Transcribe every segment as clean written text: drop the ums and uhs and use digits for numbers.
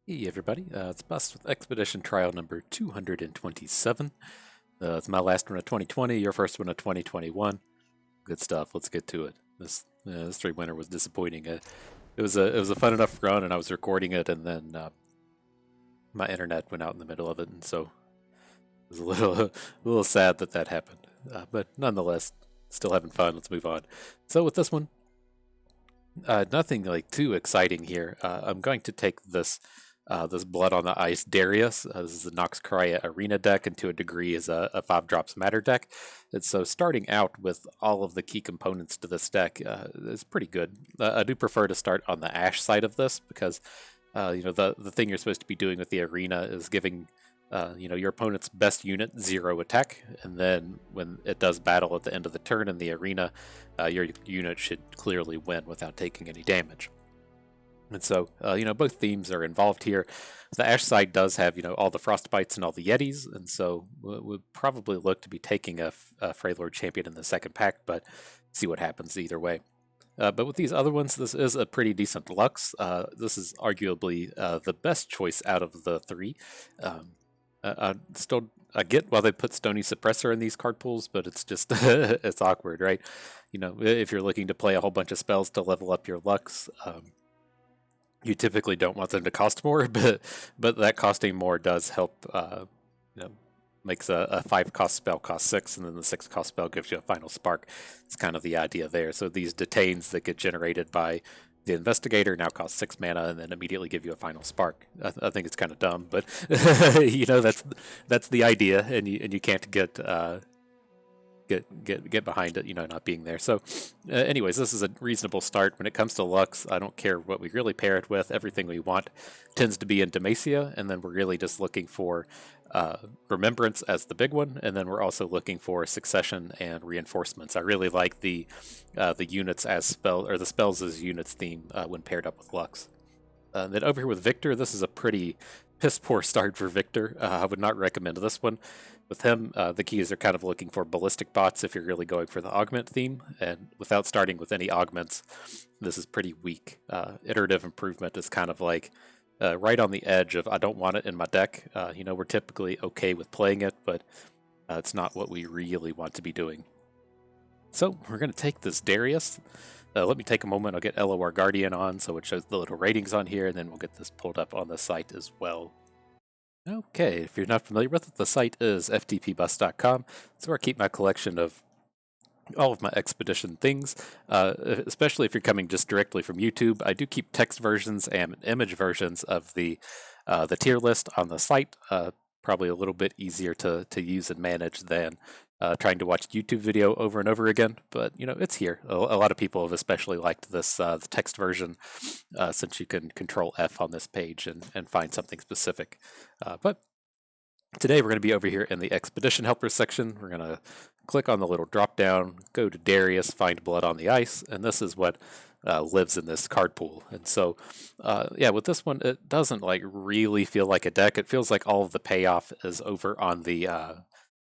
Hey everybody, it's Bust with Expedition Trial number 227. It's my last one of 2020, your first one of 2021. Good stuff. Let's get to it. This three winner was disappointing. It was a fun enough run, and I was recording it, and then my internet went out in the middle of it, and so it was a little a little sad that happened. But nonetheless, still having fun. Let's move on. So with this one, nothing like too exciting here. I'm going to take this Blood on the Ice Darius. This is a Noxkraya arena deck, and to a degree is a 5 drops matter deck. And so starting out with all of the key components to this deck is pretty good. I do prefer to start on the Ash side of this because the thing you're supposed to be doing with the arena is giving your opponent's best unit 0 attack, and then when it does battle at the end of the turn in the arena, your unit should clearly win without taking any damage. And so, both themes are involved here. The Ash side does have, all the Frostbites and all the Yetis, and so we'll probably look to be taking a Freljord champion in the second pack, but see what happens either way. But with these other ones, this is a pretty decent Lux. This is arguably the best choice out of the three. I get why they put Stony Suppressor in these card pools, but it's just it's awkward, right? If you're looking to play a whole bunch of spells to level up your Lux, you typically don't want them to cost more, but that costing more does help. Makes a 5 cost spell cost 6, and then the 6 cost spell gives you a final spark. It's kind of the idea there. So these detains that get generated by the investigator now cost 6 mana and then immediately give you a final spark. I think it's kind of dumb, but that's the idea, and you can't get behind it, not being there. So anyways, this is a reasonable start. When it comes to Lux, I don't care what we really pair it with. Everything we want tends to be in Demacia, and then we're really just looking for Remembrance as the big one, and then we're also looking for Succession and Reinforcements. I really like the units as spell, or the spells as units theme when paired up with Lux. Then over here with Victor, this is a pretty piss poor start for Victor. I would not recommend this one. With him, the keys are kind of looking for ballistic bots if you're really going for the augment theme, and without starting with any augments, this is pretty weak. Iterative improvement is kind of like right on the edge of I don't want it in my deck. We're typically okay with playing it, but it's not what we really want to be doing. So we're going to take this Darius. Let me take a moment. I'll get LOR Guardian on so it shows the little ratings on here, and then we'll get this pulled up on the site as well. Okay, if you're not familiar with it, the site is ftpbus.com. It's where I keep my collection of all of my expedition things, especially if you're coming just directly from YouTube. I do keep text versions and image versions of the tier list on the site. Probably a little bit easier to use and manage than trying to watch YouTube video over and over again, but it's here. A lot of people have especially liked this the text version since you can Control F on this page and find something specific. But today we're going to be over here in the Expedition Helpers section. We're going to click on the little drop down, go to Darius, find Blood on the Ice, and this is what lives in this card pool. And so, with this one, it doesn't really feel like a deck. It feels like all of the payoff is over on the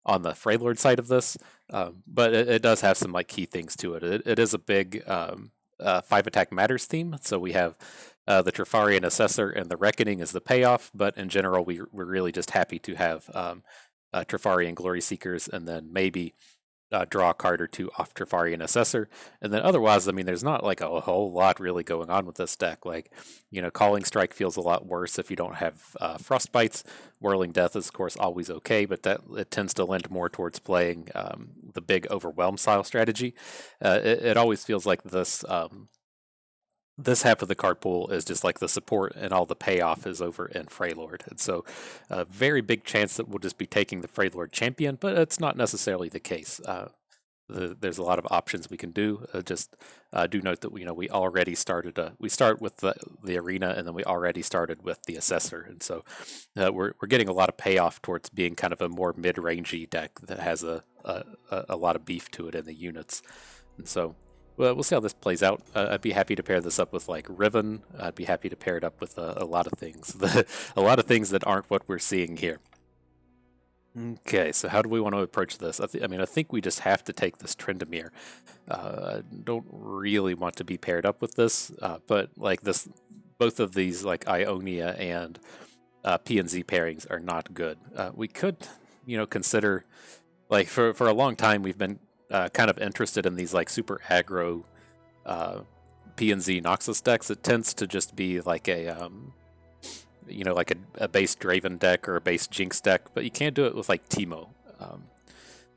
Freljord side of this, but it does have some key things to it. It is a big 5 attack matters theme, so we have the Trifarian Assessor and the Reckoning is the payoff, but in general we're really just happy to have Trifarian Glory Seekers, and then maybe draw a card or two off Trifarian Assessor, and then otherwise, there's not a whole lot really going on with this deck. Calling Strike feels a lot worse if you don't have Frostbites. Whirling Death is, of course, always okay, but it tends to lend more towards playing the big Overwhelm style strategy. It always feels like this half of the card pool is just the support, and all the payoff is over in Freljord. And so a very big chance that we'll just be taking the Freljord champion, but it's not necessarily the case. There's a lot of options we can do. Do note that we already started. We start with the arena, and then we already started with the Assessor, and so we're getting a lot of payoff towards being kind of a more mid-rangey deck that has a lot of beef to it in the units, and so. Well, we'll see how this plays out. I'd be happy to pair this up with Riven. I'd be happy to pair it up with a lot of things. A lot of things that aren't what we're seeing here. Okay, so how do we want to approach this? I think we just have to take this Tryndamere. I don't really want to be paired up with this, but both of these, like Ionia and PNZ pairings, are not good. We could, consider, like, for a long time we've been kind of interested in these like super aggro PNZ Noxus decks. It tends to just be like a like a base Draven deck or a base Jinx deck, but you can't do it with like Teemo.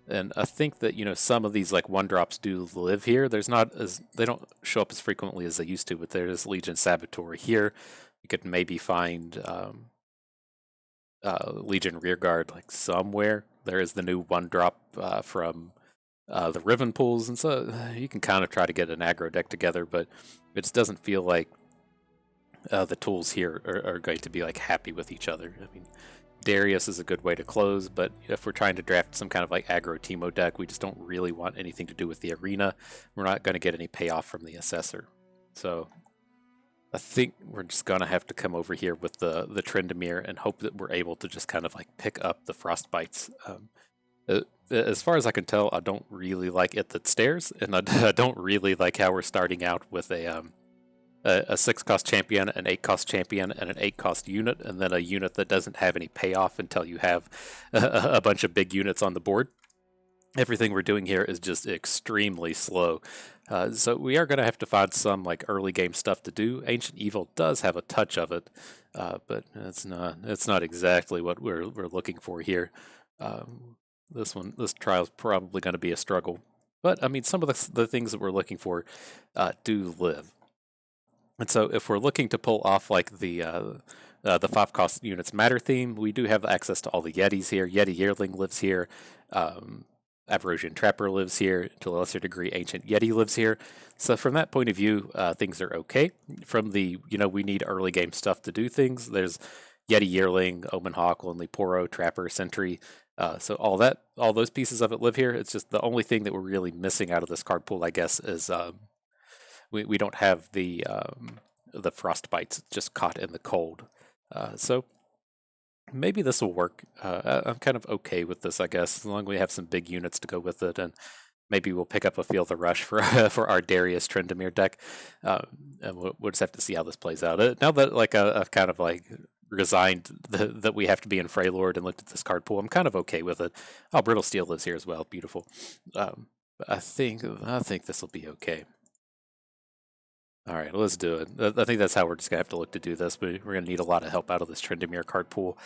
And I think that some of these like one drops do live here. They don't show up as frequently as they used to, but there's Legion Saboteur here. You could maybe find Legion Rearguard like somewhere. There is the new one drop from the Riven pools, and so you can kind of try to get an aggro deck together, but it just doesn't feel like the tools here are going to be like happy with each other. I mean, Darius is a good way to close, but if we're trying to draft some kind of like aggro Teemo deck, we just don't really want anything to do with the arena. We're not going to get any payoff from the Assessor. So I think we're just going to have to come over here with the Tryndamere and hope that we're able to just kind of like pick up the Frostbites. As far as I can tell, I don't really like It That Stares, and I don't really like how we're starting out with a 6-cost champion, an 8-cost champion, and an 8-cost unit, and then a unit that doesn't have any payoff until you have a bunch of big units on the board. Everything we're doing here is just extremely slow. So we are going to have to find some like early game stuff to do. Ancient Evil does have a touch of it, but it's not exactly what we're looking for here. This trial is probably going to be a struggle. But I mean, some of the things that we're looking for do live. And so if we're looking to pull off like the 5-cost units matter theme, we do have access to all the Yetis here. Yeti Yearling lives here. Avarosian Trapper lives here. To a lesser degree, Ancient Yeti lives here. So from that point of view, things are okay. From the, we need early game stuff to do things, there's Yeti Yearling, Omen Hawk, Lonely Poro, Trapper, Sentry. So all those pieces of it live here. It's just the only thing that we're really missing out of this card pool, I guess, is we don't have the Frostbites just caught in the cold. So maybe this will work. I'm kind of okay with this, I guess, as long as we have some big units to go with it, and maybe we'll pick up a Feel the Rush for for our Darius Tryndamere deck, and we'll just have to see how this plays out. Now that like I've kind of like resigned that we have to be in Freljord and looked at this card pool, I'm kind of okay with it. Oh, Brittle Steel lives here as well. Beautiful. I think this will be okay. All right, let's do it. I think that's how we're just going to have to look to do this, but we're going to need a lot of help out of this Tryndamere card pool.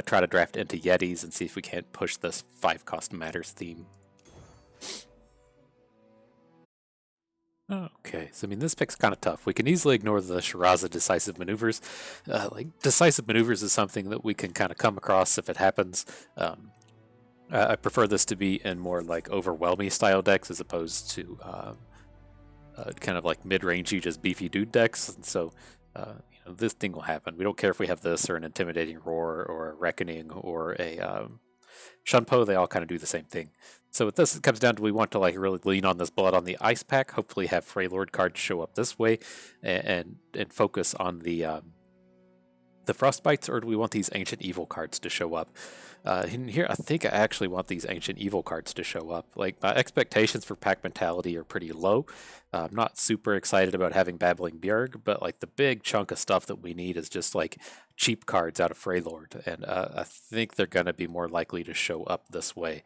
Try to draft into Yetis and see if we can't push this 5-cost matters theme. Okay, so I mean, this pick's kind of tough. We can easily ignore the Shiraza Decisive Maneuvers. Like, Decisive Maneuvers is something that we can kind of come across if it happens. I prefer this to be in more like overwhelming style decks as opposed to kind of like mid-rangey, just beefy dude decks. And so, this thing will happen. We don't care if we have this or an Intimidating Roar or a Reckoning or a Shunpo. They all kind of do the same thing. So with this, it comes down to we want to like really lean on this Blood on the Ice pack. Hopefully, have Freljord cards show up this way, and focus on the Frostbites, or do we want these Ancient Evil cards to show up? In here, I think I actually want these Ancient Evil cards to show up. Like, my expectations for pack mentality are pretty low. I'm not super excited about having Babbling Bjerg, but like the big chunk of stuff that we need is just like cheap cards out of Freljord, and I think they're going to be more likely to show up this way.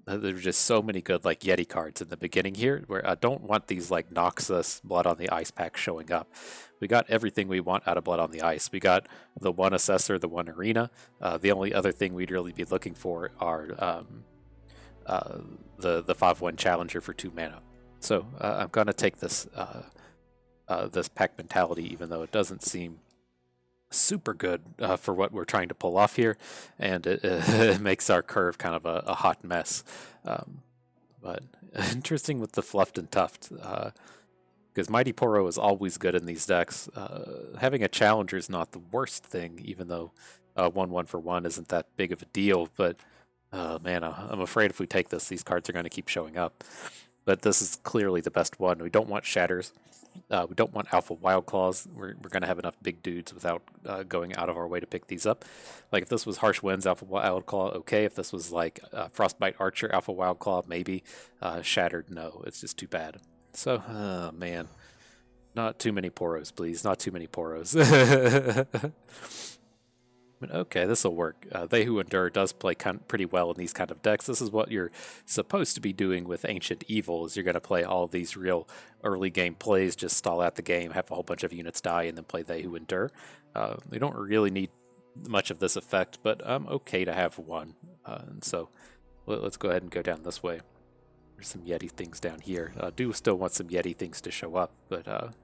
There's just so many good like Yeti cards in the beginning here, where I don't want these like Noxus Blood on the Ice pack showing up. We got everything we want out of Blood on the Ice. We got the one Assessor, the one Arena. The only other thing we'd really be looking for are the 5/1 Challenger for 2 mana. So I'm gonna take this this pack mentality, even though it doesn't seem super good for what we're trying to pull off here, and it makes our curve kind of a hot mess. But interesting with the Fluffed and Tuft. Because Mighty Poro is always good in these decks. Having a Challenger is not the worst thing, even though 1/1 for 1 isn't that big of a deal. But man, I'm afraid if we take this, these cards are going to keep showing up. But this is clearly the best one. We don't want Shatters. We don't want Alpha Wild Claws. We're going to have enough big dudes without going out of our way to pick these up. Like if this was Harsh Winds, Alpha Wild Claw, okay. If this was like Frostbite Archer, Alpha Wild Claw, maybe. Shattered, no. It's just too bad. So, man. Not too many poros, please. Not too many poros. But okay, this will work. They Who Endure does play pretty well in these kind of decks. This is what you're supposed to be doing with Ancient Evil, is you're going to play all these real early game plays, just stall out the game, have a whole bunch of units die, and then play They Who Endure. We don't really need much of this effect, but I'm okay to have one. And so let's go ahead and go down this way. There's some Yeti things down here. I do still want some Yeti things to show up, but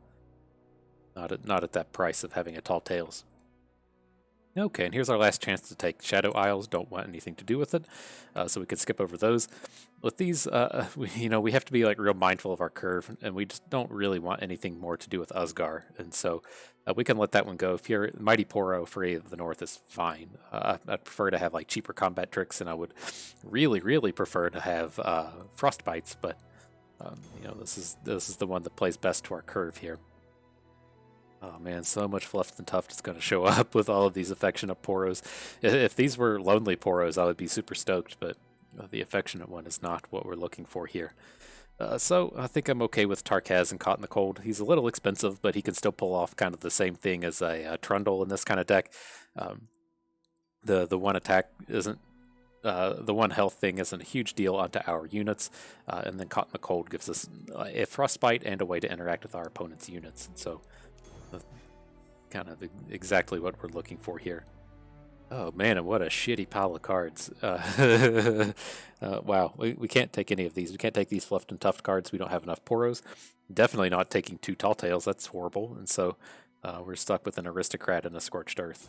not at that price of having a Tall Tales. Okay, and here's our last chance to take Shadow Isles. Don't want anything to do with it, so we can skip over those. With these, we have to be like real mindful of our curve, and we just don't really want anything more to do with Usgar, and so we can let that one go. If you're Mighty Poro for the North is fine. I'd prefer to have like cheaper combat tricks, and I would really prefer to have Frostbites, but this is the one that plays best to our curve here. Oh man, so much fluff and tuft is going to show up with all of these affectionate poros. If these were lonely poros, I would be super stoked, but the affectionate one is not what we're looking for here. So I think I'm okay with Tarkaz and Caught in the Cold. He's a little expensive, but he can still pull off kind of the same thing as a Trundle in this kind of deck. The one attack isn't the one health thing isn't a huge deal onto our units, and then Caught in the Cold gives us a Frostbite and a way to interact with our opponent's units. So kind of exactly what we're looking for here. Oh man, and what a shitty pile of cards. Wow, we can't take any of these. We can't take these fluffed and tuft cards. We don't have enough poros. Definitely not taking 2 Tall Tales. That's horrible. And so we're stuck with an Aristocrat and a Scorched Earth.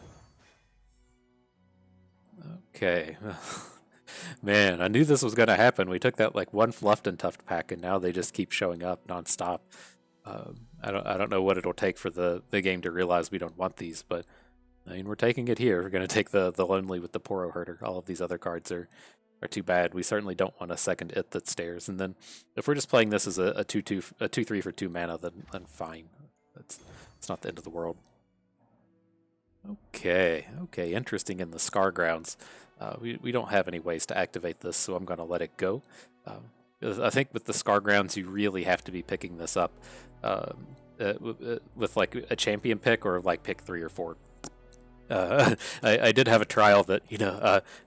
Okay. Man, I knew this was going to happen. We took that like one fluffed and tuft pack, and now they just keep showing up nonstop. I don't know what it'll take for the game to realize we don't want these, but I mean, we're taking it here. We're going to take the Lonely with the Poro Herder. All of these other cards are too bad. We certainly don't want a second It that stares. And then if we're just playing this as a 2/3 for 2 mana, then fine. It's not the end of the world. Okay, interesting in the Scar Grounds. We don't have any ways to activate this, so I'm going to let it go. I think with the Scar Grounds, you really have to be picking this up with like a champion pick or like pick 3 or 4. I did have a trial that,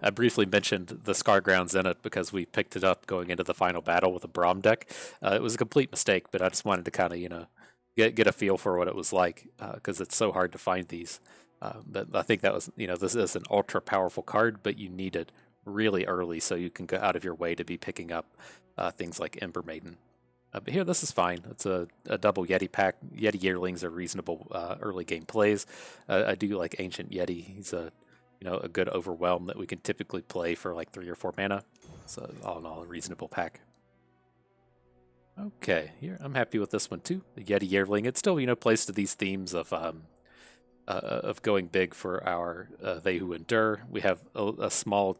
I briefly mentioned the Scar Grounds in it because we picked it up going into the final battle with a Braum deck. It was a complete mistake, but I just wanted to kind of, get a feel for what it was like because it's so hard to find these. But I think that was, this is an ultra powerful card, but you need it really early so you can go out of your way to be picking up things like Ember Maiden. But here, this is fine. It's a double Yeti pack. Yeti Yearlings are reasonable early game plays. I do like Ancient Yeti. He's a good Overwhelm that we can typically play for like 3 or 4 mana. So all in all, a reasonable pack. Okay, here I'm happy with this one too. The Yeti Yearling. It still plays to these themes of going big for our They Who Endure. We have a small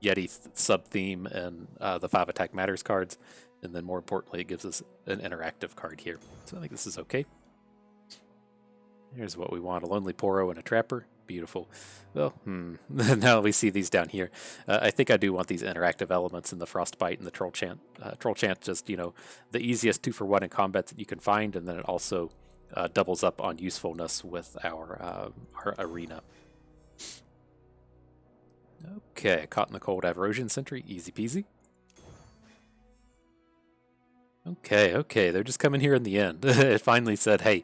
Yeti sub-theme and the 5 Attack Matters cards, and then more importantly, it gives us an interactive card here. So I think this is okay. Here's what we want, a Lonely Poro and a Trapper. Beautiful. Well, now we see these down here. I think I do want these interactive elements in the Frostbite and the Troll Chant. Troll Chant just, the easiest 2-for-1 in combat that you can find, and then it also doubles up on usefulness with our arena. Okay, Caught in the Cold Averrosion Sentry, easy peasy. Okay, they're just coming here in the end. It finally said, hey,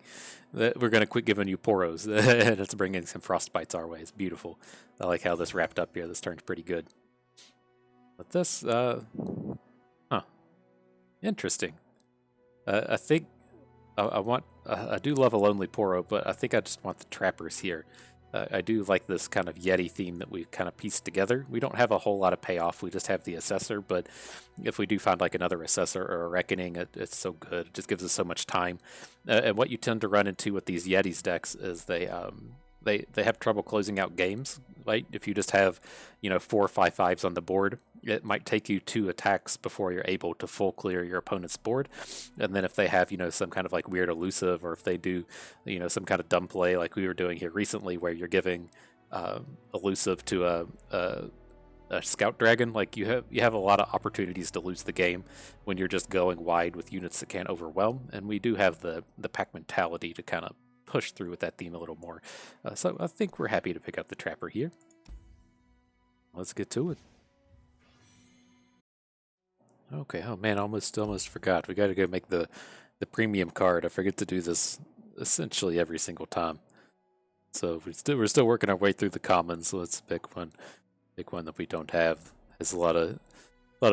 we're going to quit giving you poros, and it's bringing some Frostbites our way. It's beautiful. I like how this wrapped up here. This turned pretty good. But this, interesting. I think I do love a Lonely Poro, but I think I just want the Trappers here. I do like this kind of Yeti theme that we've kind of pieced together. We don't have a whole lot of payoff. We just have the Assessor, but if we do find like another Assessor or a Reckoning, it's so good. It just gives us so much time. And what you tend to run into with these Yetis decks is they have trouble closing out games. Right? If you just have 4 or 5 5s on the board, it might take you 2 attacks before you're able to full clear your opponent's board. And then if they have some kind of like weird elusive, or if they do some kind of dumb play like we were doing here recently, where you're giving elusive to a scout dragon, like you have a lot of opportunities to lose the game when you're just going wide with units that can't overwhelm, and we do have the pack mentality to kind of push through with that theme a little more. So I think we're happy to pick up the Trapper here. Let's get to it. Okay, oh man, almost forgot. We got to go make the premium card. I forget to do this essentially every single time. So we're still working our way through the commons. So let's pick one that we don't have. Has a lot of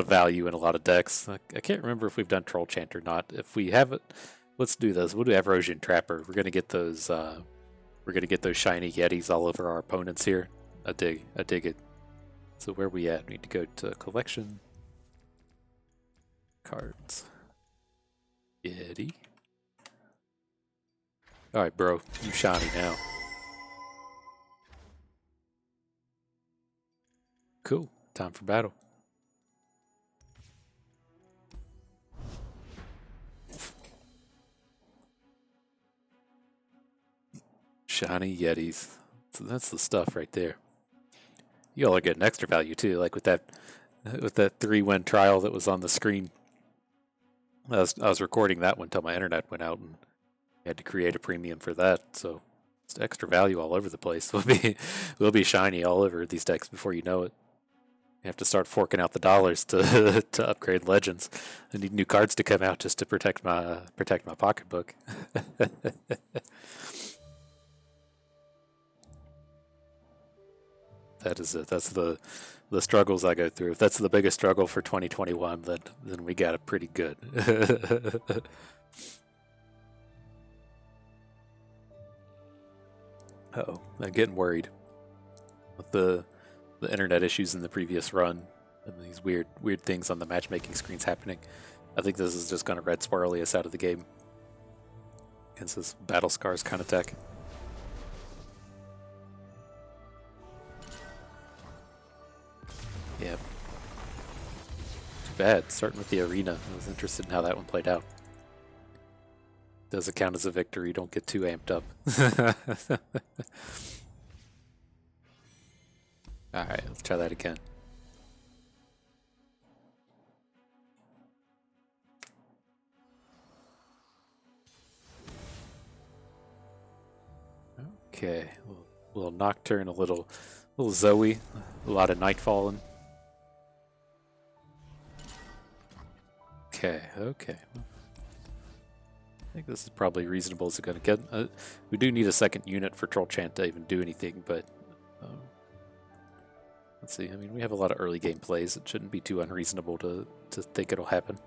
value in a lot of decks. I can't remember if we've done Troll Chant or not. If we haven't, let's do this. We'll do Averosian Trapper. We're gonna get those shiny Yetis all over our opponents here. I dig it. So where are we at? We need to go to collection. Cards. Yeti. Alright, bro. You shiny now. Cool. Time for battle. Shiny Yetis. So that's the stuff right there. You all are getting extra value too, like with that 3-win trial that was on the screen. I was recording that one until my internet went out, and I had to create a premium for that. So it's extra value all over the place. We'll be shiny all over these decks before you know it. You have to start forking out the dollars to to upgrade Legends. I need new cards to come out just to protect my pocketbook. That's the struggles I go through. If that's the biggest struggle for 2021, then we got it pretty good. Uh-oh, I'm getting worried with the internet issues in the previous run and these weird things on the matchmaking screens happening. I think this is just going to red swirly us out of the game against this Battle Scars kind of tech. Yep. Too bad. Starting with the arena. I was interested in how that one played out. Does it count as a victory? Don't get too amped up. Alright, let's try that again. Okay, a little Nocturne, a little Zoe, a lot of Nightfallen. Okay. I think this is probably reasonable as it's going to get. We do need a second unit for Troll Chant to even do anything, but let's see. I mean, we have a lot of early game plays. It shouldn't be too unreasonable to think it'll happen.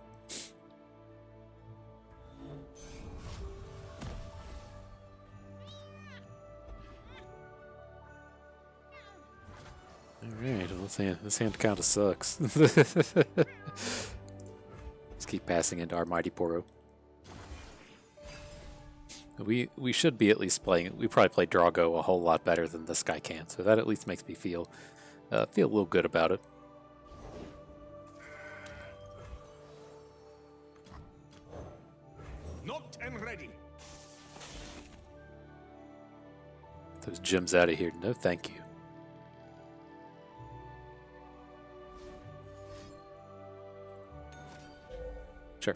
Alright, well, this hand kind of sucks. Let's keep passing into our Mighty Poro. We should be at least playing. We probably play Drago a whole lot better than this guy can, so that at least makes me feel a little good about it. Knocked and ready. Those gems out of here. No, thank you. Sure.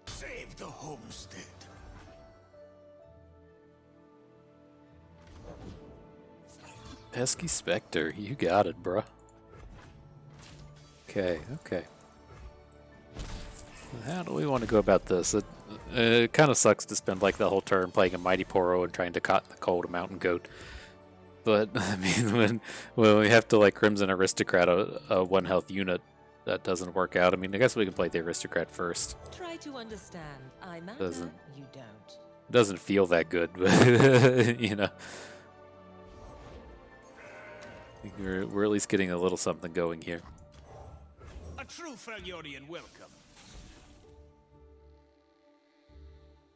Save the homestead. Pesky Spectre, you got it, bruh. Okay. How do we want to go about this? It kind of sucks to spend like the whole turn playing a Mighty Poro and trying to cotton the cold a Mountain Goat. But I mean, when we have to like Crimson Aristocrat a 1 health unit, that doesn't work out. I mean, I guess we can play the Aristocrat first. Try to understand. I matter. You don't. Doesn't feel that good, but you know. We're at least getting a little something going here. A true Freljordian welcome.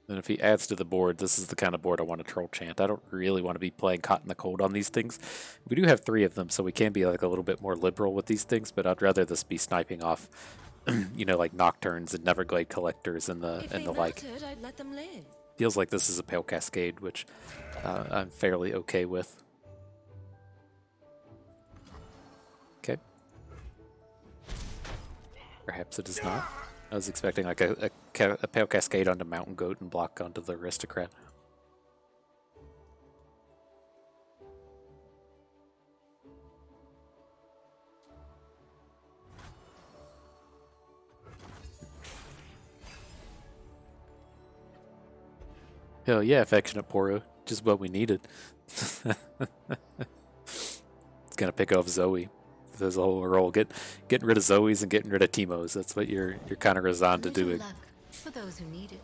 And if he adds to the board, this is the kind of board I want to Troll Chant. I don't really want to be playing Caught in the Cold on these things. We do have 3 of them, so we can be like a little bit more liberal with these things, but I'd rather this be sniping off, you know, like Nocturnes and Neverglade Collectors and the like. I'd let them live. Feels like this is a Pale Cascade, which I'm fairly okay with. Okay. Perhaps it is not. I was expecting like a Pale Cascade onto Mountain Goat and block onto the Aristocrat. Hell yeah, Affectionate Poro. Just what we needed. It's gonna pick off Zoe. There's a whole role. Getting rid of Zoe's and getting rid of Teemo's. That's what you're kind of resigned to doing. Luck for those who need it.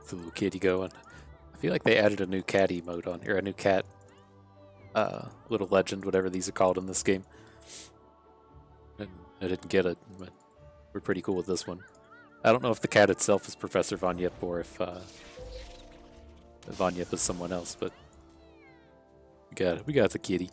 The little kitty going. I feel like they added a new cat emote on here, a new cat little legend, whatever these are called in this game. And I didn't get it, but we're pretty cool with this one. I don't know if the cat itself is Professor Von Yip or if Von Yip is someone else, but we got it. We got the kitty.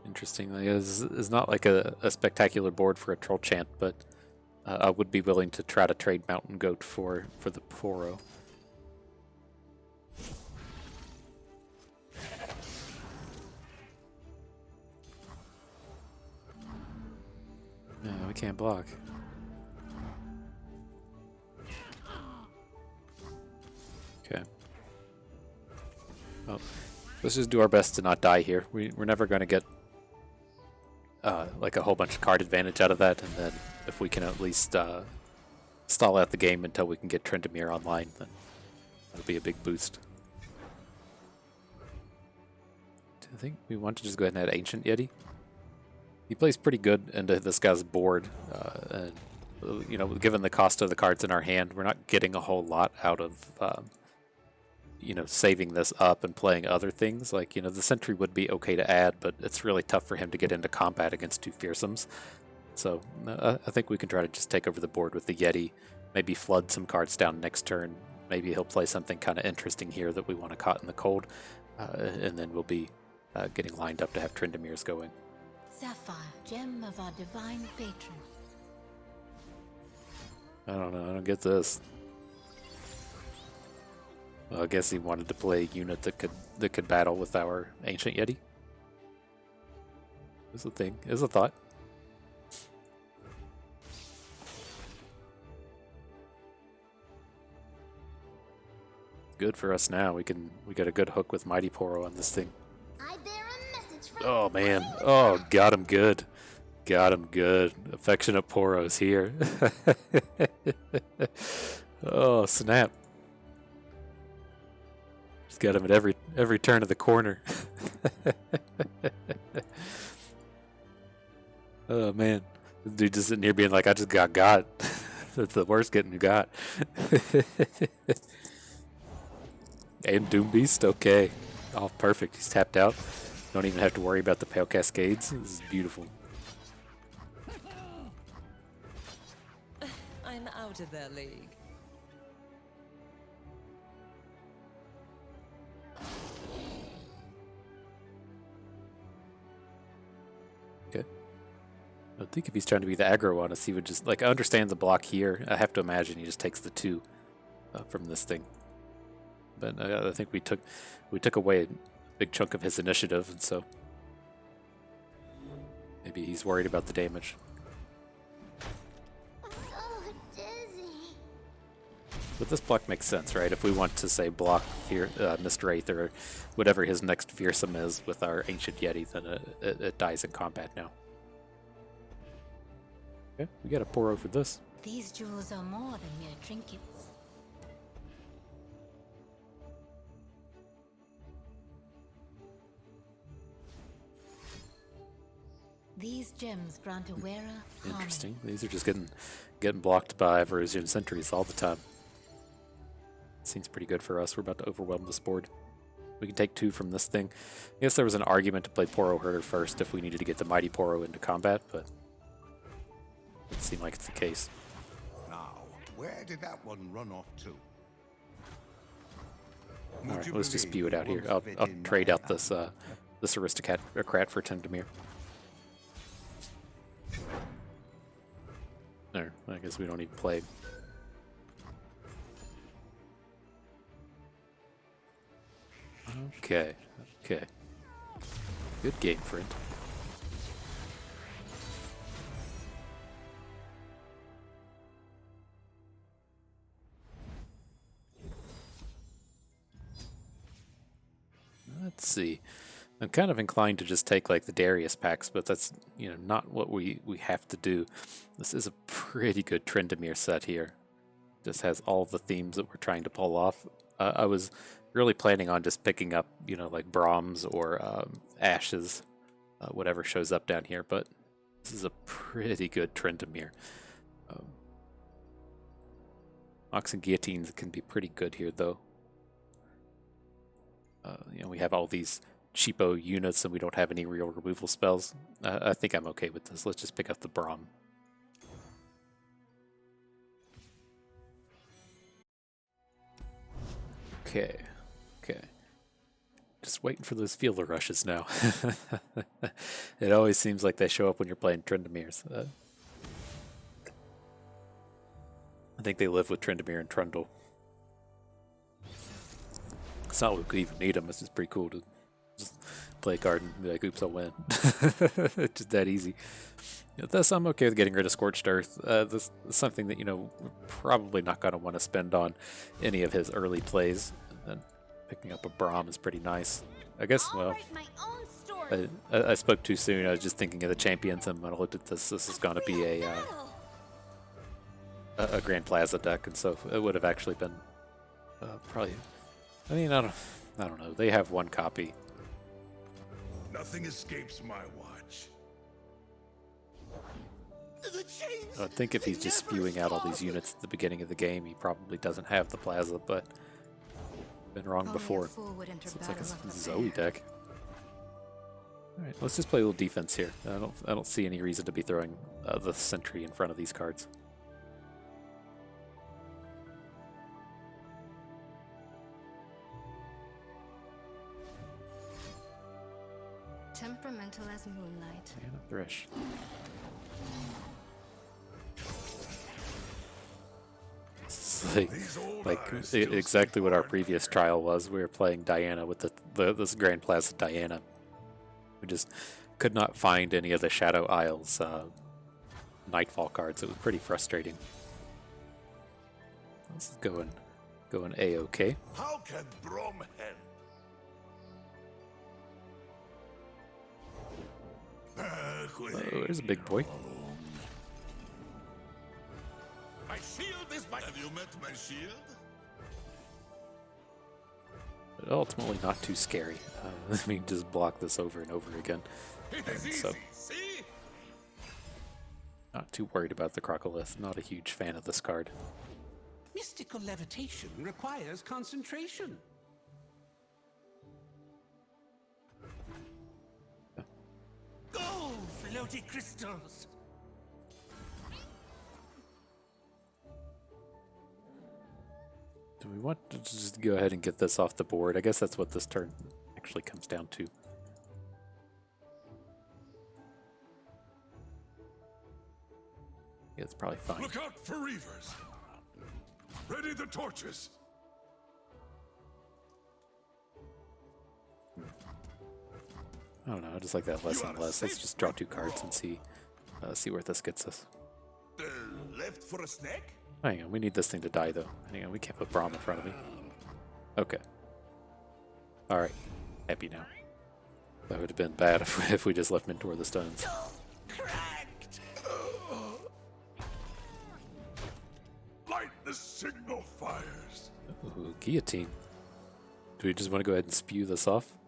Interestingly, is not like a spectacular board for a troll chant, but I would be willing to try to trade Mountain Goat for the Poro. No, we can't block. Okay. Well, let's just do our best to not die here. We're never going to get like a whole bunch of card advantage out of that, and then if we can at least stall out the game until we can get Tryndamere online, then that'll be a big boost. I think we want to just go ahead and add Ancient Yeti. He plays pretty good into this guy's board, and you know, given the cost of the cards in our hand, we're not getting a whole lot out of you know, saving this up and playing other things. Like, you know, the Sentry would be okay to add, but it's really tough for him to get into combat against two Fearsomes. So I think we can try to just take over the board with the Yeti, maybe flood some cards down next turn. Maybe he'll play something kind of interesting here that we want to caught in the cold, and then we'll be getting lined up to have Tryndamere's going. Sapphire, gem of our divine patron. I don't know, I don't get this. Well, I guess he wanted to play a unit that could battle with our Ancient Yeti. Is a thing. Is a thought. Good for us now. We got a good hook with Mighty Poro on this thing. I bear a message from Oh man. Oh, got him good. Got him good. Affectionate Poro's here. Oh, snap. Just got him at every turn of the corner. Oh man. This dude just sitting here being like, I just got. That's the worst getting you got. And Doom Beast, okay. Oh, perfect. He's tapped out. Don't even have to worry about the Pale Cascades. This is beautiful. I'm out of their league. Okay. I think if he's trying to be the aggro on us, he would just, like, I understand the block here. I have to imagine he just takes the 2 from this thing. But I think we took away a big chunk of his initiative, and so maybe he's worried about the damage. so dizzy. But this block makes sense, right? If we want to, say, block Mr. Wraith or whatever his next fearsome is with our Ancient Yeti, then it dies in combat now. Okay, we got a Poro for this. These jewels are more than mere trinkets. These gems grant a wearer harmony. Interesting. These are just getting blocked by Varosian sentries all the time. Seems pretty good for us. We're about to overwhelm this board. We can take 2 from this thing. I guess there was an argument to play Poro Herder first if we needed to get the Mighty Poro into combat, but It seems like it's the case. Now, where did that one run off to? Alright, let's just spew it out here. I'll trade out this this aristocrat for Tryndamere. There, I guess we don't even play. Okay, okay. Good game, friend. Let's see. I'm kind of inclined to just take like the Darius packs, but that's, you know, not what we have to do. This is a pretty good Tryndamere set here. Just has all the themes that we're trying to pull off. I was really planning on just picking up, you know, like Braum's or Ashes, whatever shows up down here, but this is a pretty good Tryndamere. Nox and Guillotines can be pretty good here, though. You know, we have all these cheapo units and we don't have any real removal spells. I think I'm okay with this. Let's just pick up the Braum. Okay. Okay. Just waiting for those fielder rushes now. It always seems like they show up when you're playing Tryndameres. I think they live with Tryndamere and Trundle. It's not like we even need them. It's just pretty cool to just play a card and be like, oops, I'll win. It's just that easy. Thus, I'm okay with getting rid of Scorched Earth. This is something that, you know, we're probably not going to want to spend on any of his early plays. And picking up a Braum is pretty nice. I guess, well, I spoke too soon. I was just thinking of the champions, and when I looked at this, this is going to be a Grand Plaza deck, and so it would have actually been probably... I mean, I don't know. They have one copy. Nothing escapes my watch. I think if he's just spewing out all these units at the beginning of the game, he probably doesn't have the Plaza, but been wrong before. So it's like a Zoe deck. Alright, let's just play a little defense here. I don't see any reason to be throwing the Sentry in front of these cards. Temperamental as moonlight. And a Thresh. It's like exactly what our previous trial was. We were playing Diana with this Grand Plaza Diana. We just could not find any of the Shadow Isles Nightfall cards. It was pretty frustrating. Let's go and A-OK. How can Braum help? Oh, there's a big boy. My shield is my... Have you met my shield? But ultimately not too scary. I mean, just block this over and over again. It is easy, so, see? not too worried about the Crocolith. Not a huge fan of this card. Mystical levitation requires concentration. Go, floaty crystals! Do we want to just go ahead and get this off the board? I guess that's what this turn actually comes down to. Yeah, it's probably fine. Look out for Reavers! Ready the torches! I don't know, I just like that less and less. Let's just draw 2 cards and see where this gets us. Left for a snack? Hang on, we need this thing to die though. Hang on, we can't put Braum in front of me. Okay. Alright, happy now. That would have been bad if we just left Mentor the Stones. Cracked! Light the signal fires! Ooh, Guillotine. Do we just want to go ahead and spew this off?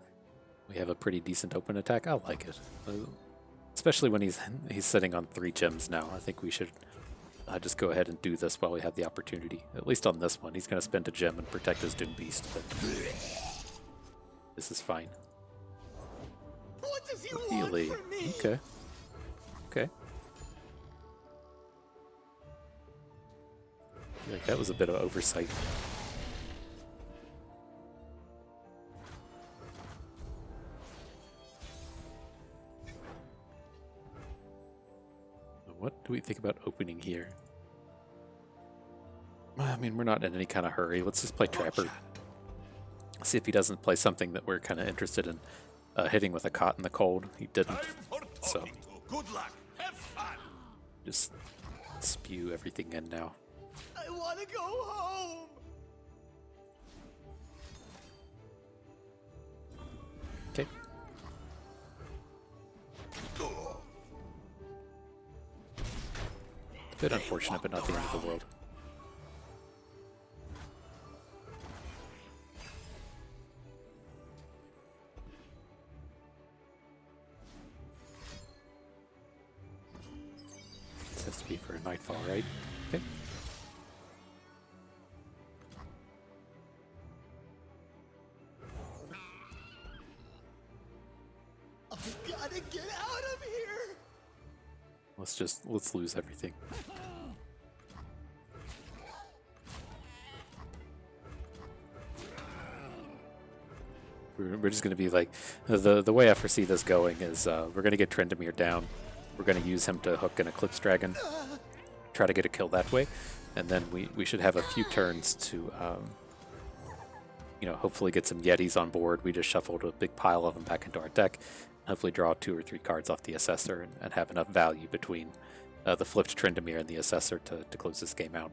We have a pretty decent open attack. I like it. Especially when he's sitting on 3 gems now. I think we should just go ahead and do this while we have the opportunity. At least on this one. He's going to spend a gem and protect his Doom Beast. But this is fine. What does he want from me? Okay. Okay. Like, that was a bit of oversight. What do we think about opening here? I mean, we're not in any kind of hurry. Let's just play Trapper. See if he doesn't play something that we're kind of interested in hitting with a cot in the cold. He didn't. So Good luck. Have fun. just spew everything in now. I want to go home. Okay. A bit unfortunate, but not the end of the world. This has to be for a nightfall, right? Okay. I've got to get out of here. Let's lose everything. We're just going to be like, the way I foresee this going is we're going to get Tryndamere down. We're going to use him to hook an Eclipse Dragon, try to get a kill that way, and then we should have a few turns to, you know, hopefully get some Yetis on board. We just shuffled a big pile of them back into our deck, hopefully draw 2 or 3 cards off the Assessor and have enough value between the flipped Tryndamere and the Assessor to close this game out.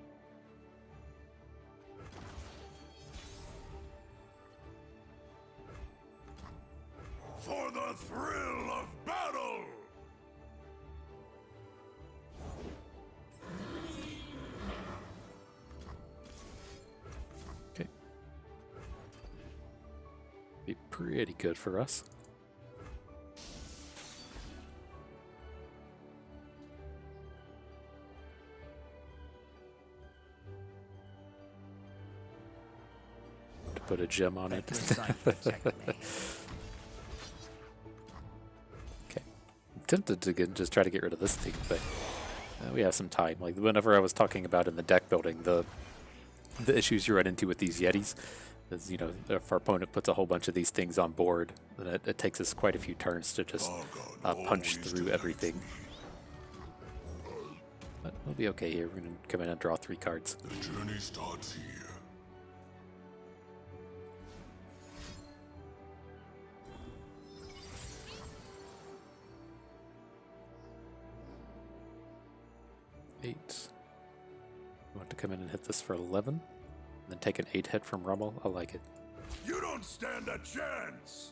For the thrill of battle! Okay. Be pretty good for us. To put a gem on it. Tempted to just try to get rid of this thing, but we have some time. Like whenever I was talking about in the deck building, the issues you run into with these Yetis is, you know, if our opponent puts a whole bunch of these things on board, then it takes us quite a few turns to just punch through everything. But we'll be okay here. We're going to come in and draw 3 cards. The journey starts here. Eight. You want to come in and hit this for 11? And then take an 8 hit from Rummel? I like it. You don't stand a chance!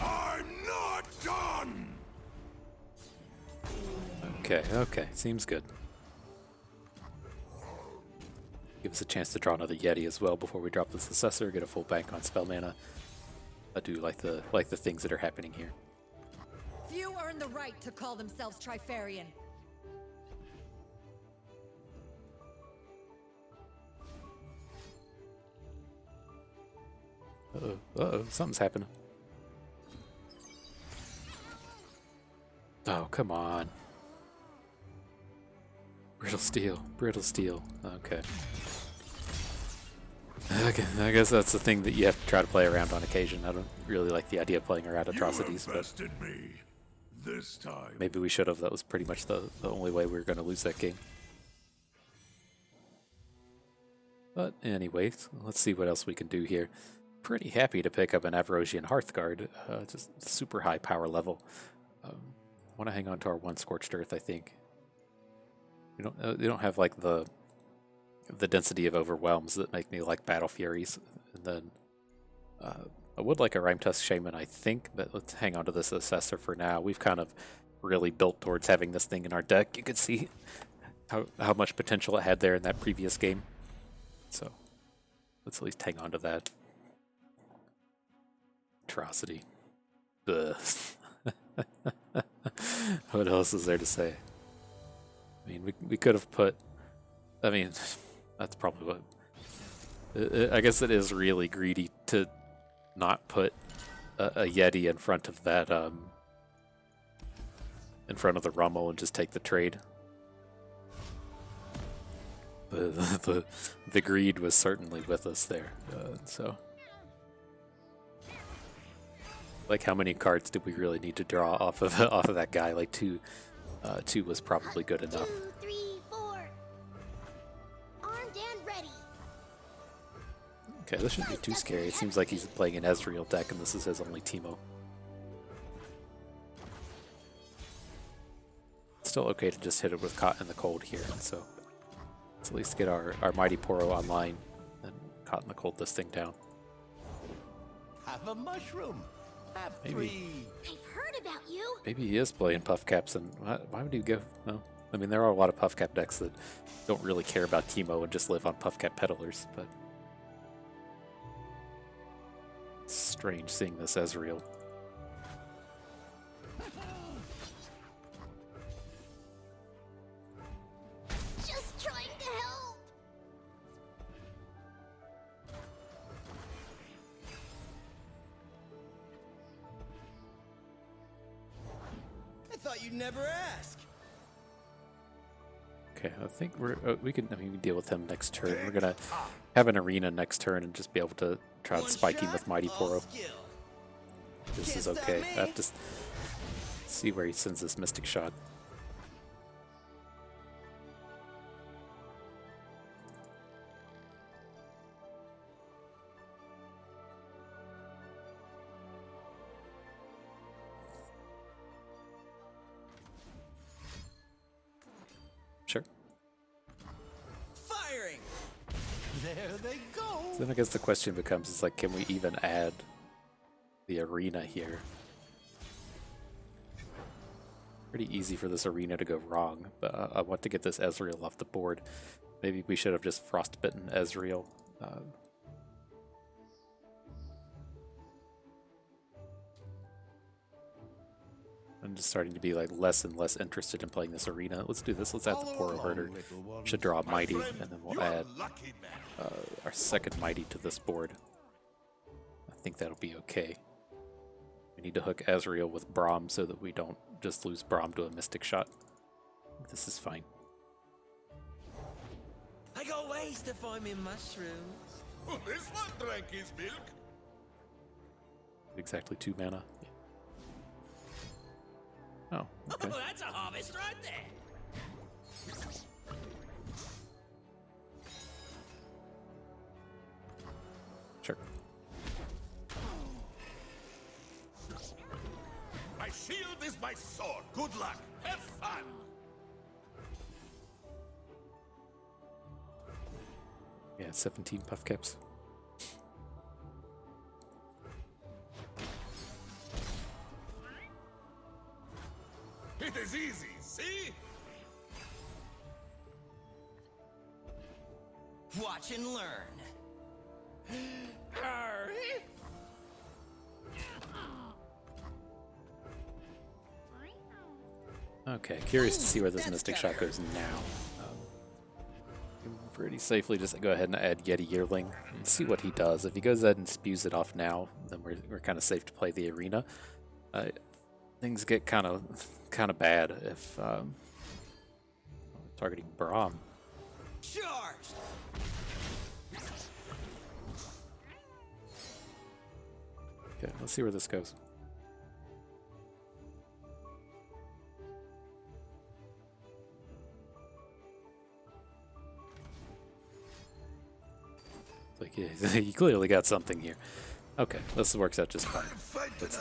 I'm not done! Okay, seems good. Give us a chance to draw another Yeti as well before we drop this Assessor, get a full bank on spell mana. I do like the things that are happening here. Few earn the right to call themselves Trifarian. Uh-oh, something's happening. Oh, come on. Brittle steel. Okay. Okay, I guess that's the thing that you have to try to play around on occasion. I don't really like the idea of playing around atrocities, You but bested me. This time. maybe we should have. That was pretty much the only way we were going to lose that game. But anyways, let's see what else we can do here. Pretty happy to pick up an Avarosian Hearthguard, just super high power level. Want to hang on to our 1 Scorched Earth, I think. They don't have like the density of overwhelms that make me like Battle Furies. And then I would like a Rhymetusk Shaman, I think, but let's hang on to this Assessor for now. We've kind of really built towards having this thing in our deck. You can see how much potential it had there in that previous game. So let's at least hang on to that. Atrocity. Ugh. What else is there to say? I mean, we could have put I mean, that's probably what... I guess it is really greedy to not put a Yeti in front of that, in front of the Rummel and just take the trade. The greed was certainly with us there, so... Like, how many cards did we really need to draw off of that guy? Like, two was probably good enough. 2, 3, 4. Armed and ready. Okay, this shouldn't be too scary. It seems like he's playing an Ezreal deck, and this is his only Teemo. It's still okay to just hit it with Caught in the Cold here, so let's at least get our Mighty Poro online and Caught in the Cold this thing down. Have a mushroom. Have Maybe. 3. I've heard about you. Maybe he is playing Puff Caps, and why would he go? No, I mean, there are a lot of Puff Cap decks that don't really care about Teemo and just live on Puff Cap Peddlers, but it's strange seeing this Ezreal. Just trying to help. I thought you'd never ask. Okay, I think we can deal with him next turn. We're gonna have an arena next turn and just be able to try and spike him with Mighty Poro. This is okay. I have to see where he sends this Mystic Shot. Sure. Firing. There they go. So then I guess the question becomes, is like, can we even add the arena here? Pretty easy for this arena to go wrong, but I want to get this Ezreal off the board. Maybe we should have just Frostbitten Ezreal. I'm just starting to be like less and less interested in playing this arena. Let's do this. Let's add the Poro Herder. Should draw a Mighty, and then we'll add our second Mighty to this board. I think that'll be okay. We need to hook Ezreal with Braum so that we don't just lose Braum to a Mystic Shot. This is fine. I got ways to find me mushrooms. Oh, this one drank his milk. Exactly 2 mana. Yeah. Oh, okay. Oh, that's a harvest right there. Sure. My shield is my sword. Good luck. Have fun. Yeah, 17 Puff Caps. It is easy, see? Watch and learn. Okay, curious to see where this Mystic Shot goes now. Pretty safely just go ahead and add Yeti Yearling and see what he does. If he goes ahead and spews it off now, then we're kind of safe to play the arena. Things get kind of bad if targeting Braum. Charged. Okay, let's see where this goes. Like, yeah, you clearly got something here. Okay, this works out just fine.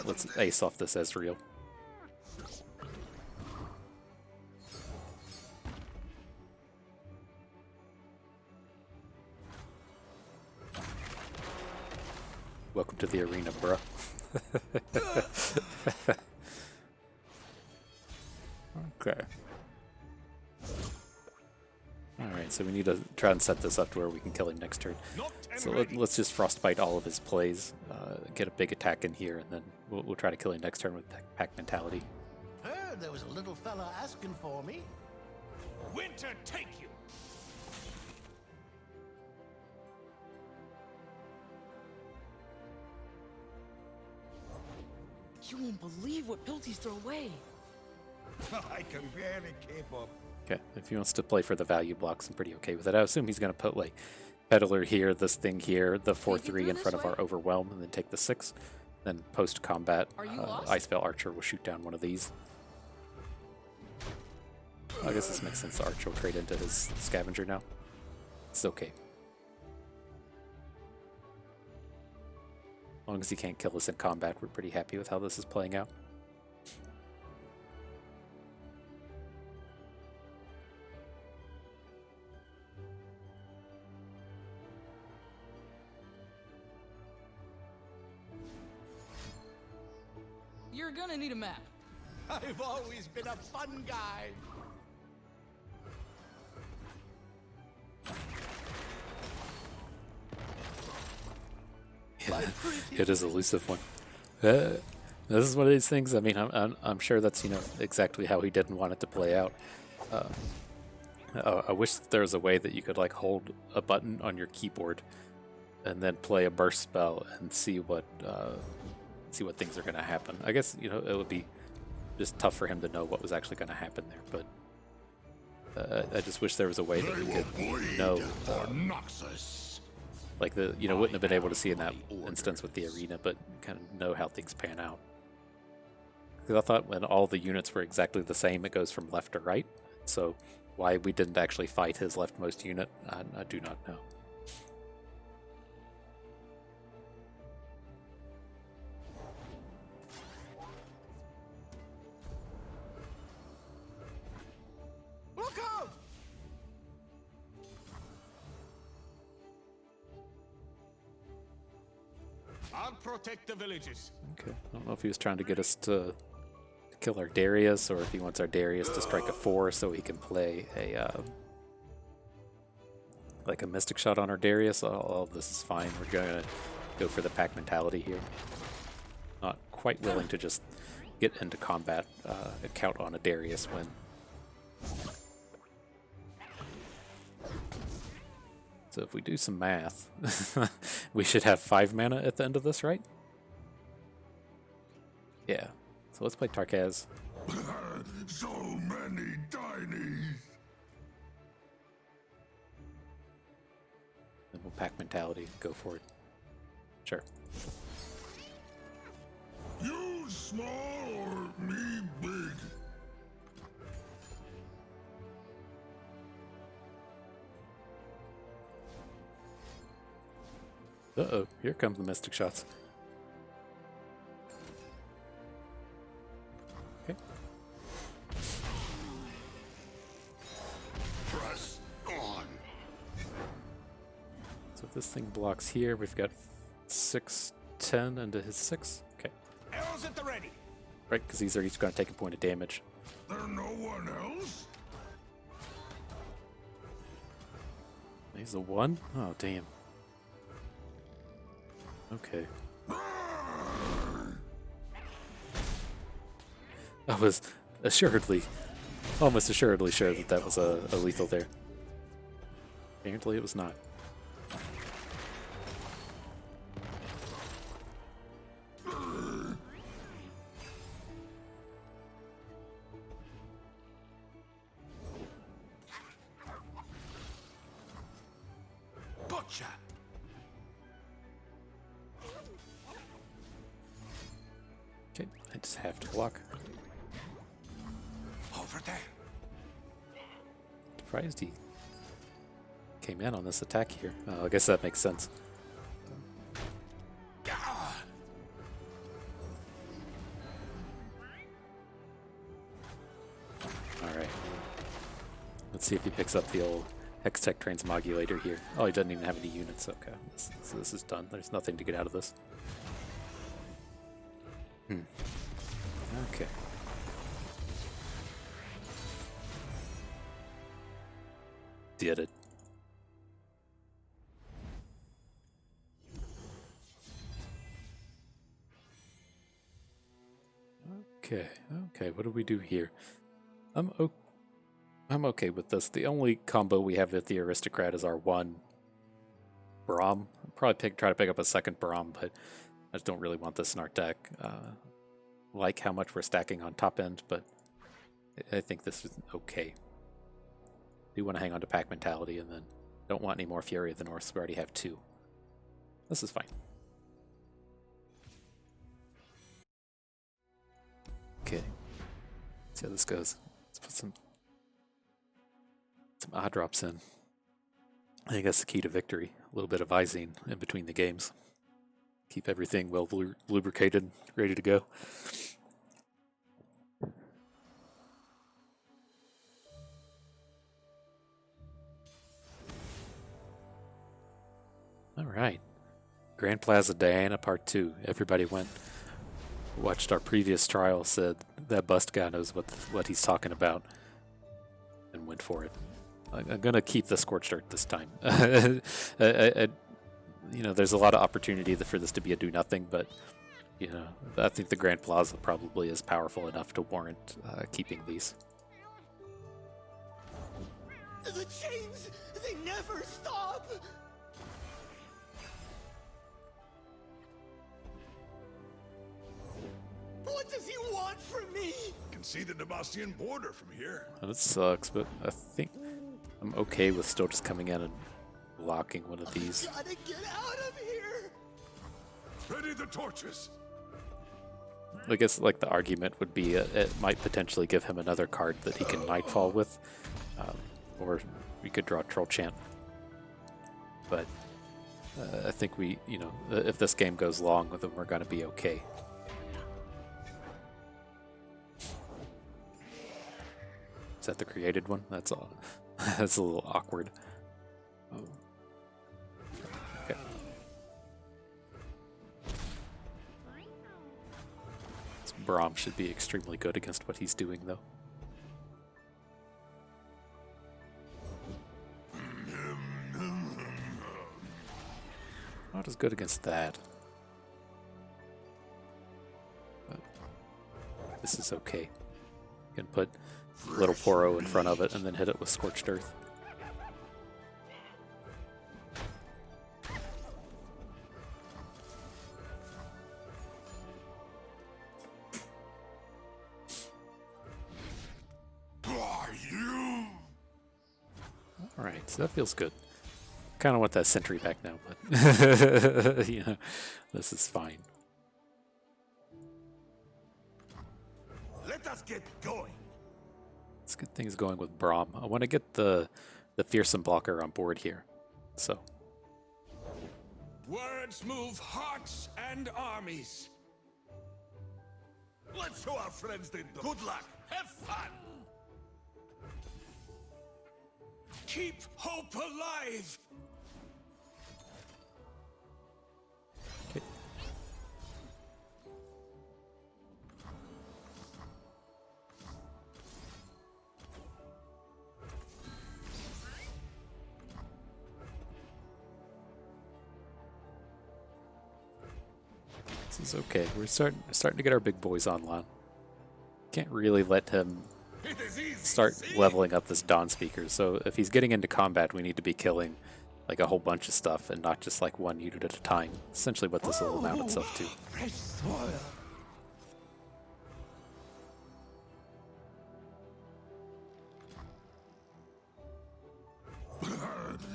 Let's ace off this Ezreal. Welcome to the arena, bruh. Okay. Alright, so we need to try and set this up to where we can kill him next turn. So let's just Frostbite all of his plays, get a big attack in here, and then we'll try to kill him next turn with Pack Mentality. Heard there was a little fella asking for me. Winter take you. You won't believe what Pilties throw away. I can barely keep up. Okay, if he wants to play for the value blocks, I'm pretty okay with it. I assume he's going to put like Peddler here, this thing here, the 4/3 in front of our Overwhelm, and then take the 6. Then post combat, Icevale Archer will shoot down one of these. I guess this makes sense. The Archer will trade into his Scavenger now. It's okay. As long as he can't kill us in combat, we're pretty happy with how this is playing out. You're gonna need a map. I've always been a fun guy. Yeah, it is an elusive one. This is one of these things. I mean, I'm sure that's exactly how he didn't want it to play out. I wish there was a way that you could like hold a button on your keyboard and then play a burst spell and see what things are going to happen. I guess it would be just tough for him to know what was actually going to happen there. But I just wish there was a way that we could know. Noxus. Like wouldn't have been able to see in that instance with the arena, but kind of know how things pan out. Because I thought when all the units were exactly the same, it goes from left to right. So why we didn't actually fight his leftmost unit, I do not know. Look out! I'll protect the villages. Okay, I don't know if he was trying to get us to kill our Darius, or if he wants our Darius to strike a 4 so he can play a like a Mystic Shot on our Darius. All of this is fine. We're gonna go for the pack mentality here. Not quite willing to just get into combat and count on a Darius when so if we do some math, we should have 5 mana at the end of this, right? Yeah. So let's play Tarkaz. So many tinies. Then we'll pack mentality, go for it. Sure. You small or me big? Uh-oh, here comes the Mystic Shots. Okay. Press on. So if this thing blocks here, we've got 6, 10 into his 6. Okay. Arrows at the ready. Right, because these are each going to take a point of damage. There no one else? He's a 1? Oh, damn. Okay. I was almost assuredly sure that that was a lethal there. Apparently it was not. Butcher. Okay, I just have to block. Over there. Surprised he came in on this attack here. Oh, I guess that makes sense. Alright. Let's see if he picks up the old Hextech Transmogulator here. Oh, he doesn't even have any units. Okay, this is done. There's nothing to get out of this. Okay. Did it. Okay, what do we do here? I'm okay with this. The only combo we have with the Aristocrat is our 1 Braum. I'll probably try to pick up a second Braum, but I just don't really want this in our deck. like how much we're stacking on top end, but I think this is okay. Do want to hang on to pack mentality, and then don't want any more Fury of the North, so we already have 2. This is fine. Okay. Let's see how this goes. Let's put some odd drops in. I think that's the key to victory. A little bit of Visine in between the games. Keep everything well lubricated, ready to go. All right. Grand Plaza Diana Part 2. Everybody watched our previous trial, said that bust guy knows what he's talking about, and went for it. I'm going to keep the Scorched Earth this time. There's a lot of opportunity for this to be a do-nothing, but, I think the Grand Plaza probably is powerful enough to warrant keeping these. The chains, they never stop! What does he want from me? You can see the Demacian border from here. Well, it sucks, but I think I'm okay with still just coming in and blocking one of these. I gotta get out of here! Ready the torches. I guess like the argument would be it might potentially give him another card that he can Nightfall with, or we could draw Troll Chant. But I think if this game goes long, then we're going to be okay. Is that the created one? That's all. That's a little awkward. Oh. Okay. This Braum should be extremely good against what he's doing, though. Not as good against that. But this is okay. You can put Little Poro in front of it and then hit it with Scorched Earth. Alright, so that feels good. Kind of want that sentry back now, but this is fine. Let us get going. Let's get things going with Braum. I want to get the fearsome blocker on board here. So Words move hearts and armies. Let's show our friends the good luck. Have fun. Keep hope alive. okay. This is okay. We're starting to get our big boys online. Can't really let him It is easy. start see? leveling up this Dawn Speaker. So if he's getting into combat, we need to be killing like a whole bunch of stuff and not just like one unit at a time. Essentially what this will amount itself to. Fresh soil.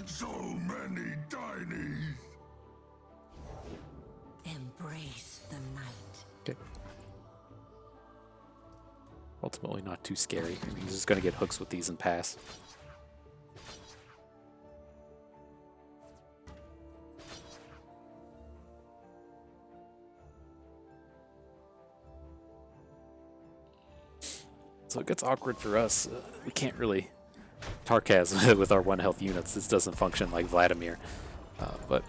So many tinies. Embrace the night. Okay. Ultimately not too scary. I mean, he's just going to get hooks with these and pass. So it gets awkward for us. We can't really Tarkaz with our 1 health units. This doesn't function like Vladimir. But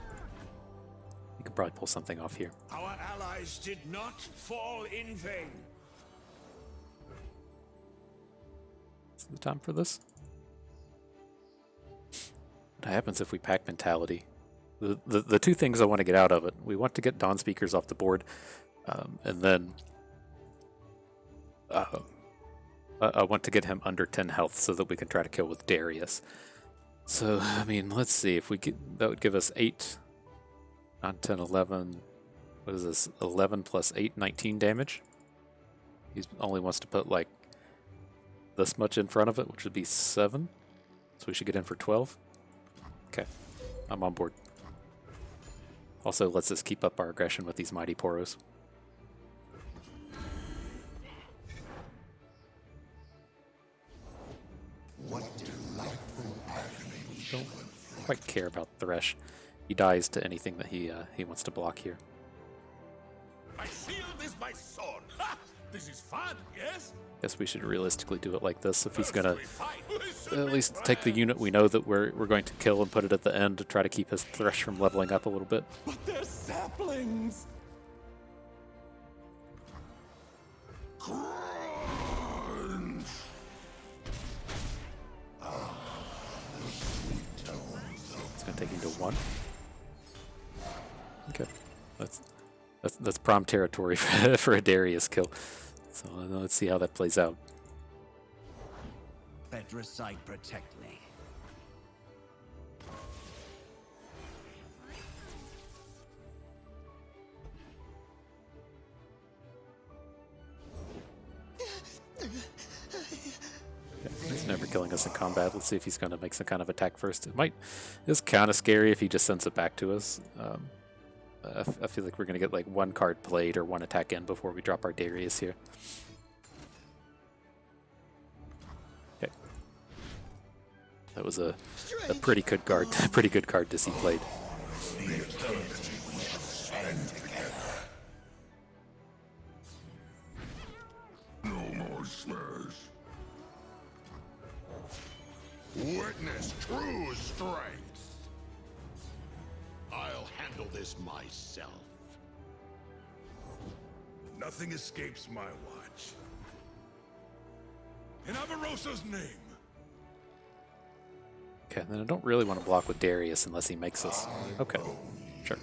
we could probably pull something off here. Our allies did not fall in vain. Is the time for this? What happens if we pack mentality? The two things I want to get out of it. We want to get Dawn Speakers off the board, and then I want to get him under 10 health so that we can try to kill with Darius. So, I mean, let's see. If we get, that would give us 8, not 10, 11. What is this? 11 plus 8, 19 damage. He only wants to put like this much in front of it, which would be 7. So we should get in for 12. Okay, I'm on board. Also lets us keep up our aggression with these mighty Poros. Don't quite care about Thresh. He dies to anything that he wants to block here. My shield is my sword. Ha! This is fun, yes? Guess we should realistically do it like this if he's gonna at least take the unit we know that we're going to kill and put it at the end to try to keep his Thresh from leveling up a little bit. But they're saplings. It's gonna take him to 1. Okay, that's Braum territory for a Darius kill. So let's see how that plays out. Bedrasite, protect me. He's never killing us in combat. Let's see if he's going to make some kind of attack first. It's kind of scary if he just sends it back to us. I feel like we're going to get like 1 card played or 1 attack in before we drop our Darius here. Okay. That was a pretty good card. Pretty good card to see played. No more slurs. Witness true strength. I'll handle this myself. Nothing escapes my watch. In Avarosa's name. Okay, then I don't really want to block with Darius unless he makes us. Okay, sure.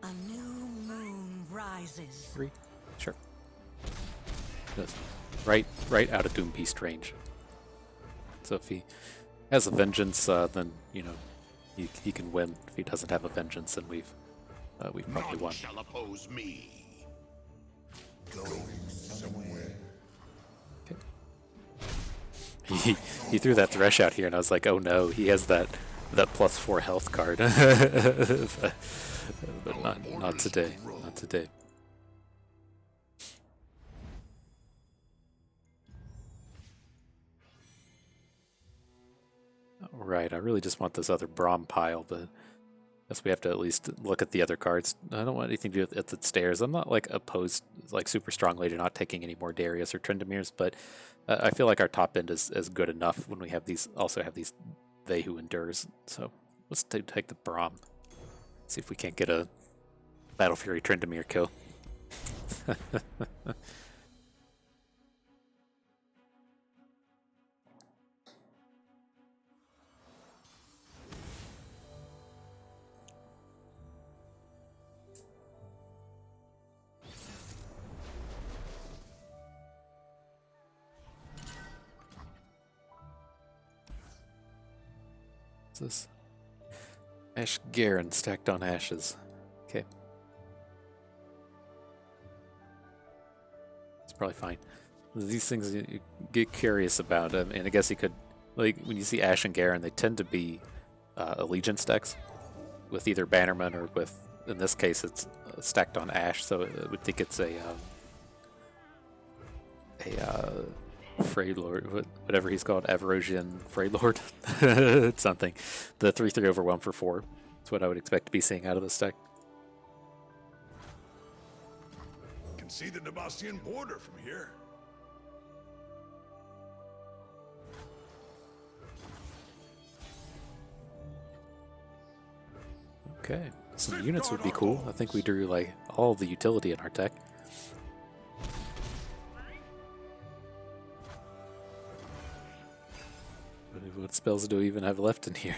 A new moon rises. 3, sure. Just right out of Doom Beast range. So if he has a vengeance, then you know he can win. If he doesn't have a vengeance, then we've probably won. Shall oppose me. He threw that Thresh out here, and I was like, oh no, he has that +4 health card. But not today. Not today. Right, I really just want this other Braum pile, but I guess we have to at least look at the other cards. I don't want anything to do with the stairs. I'm not like opposed, like super strongly to not taking any more Darius or Tryndameres, but I feel like our top end is good enough when we have these. Also have these They Who Endures. So let's take the Braum. See if we can't get a Battle Fury Tryndamere kill. This Ash Garen stacked on ashes. Okay. It's probably fine. These things you get curious about, and I guess you could, like, when you see Ash and Garen, they tend to be allegiance decks with either Bannerman or with, in this case, it's stacked on Ash, so I would think it's a Freljord, whatever he's called, Avarosian Freljord. It's something. The 3/3 overwhelm for 4. That's what I would expect to be seeing out of this deck. Can see the Demacian border from here. Okay, some units would be cool. I think we drew like all the utility in our deck. What spells do we even have left in here?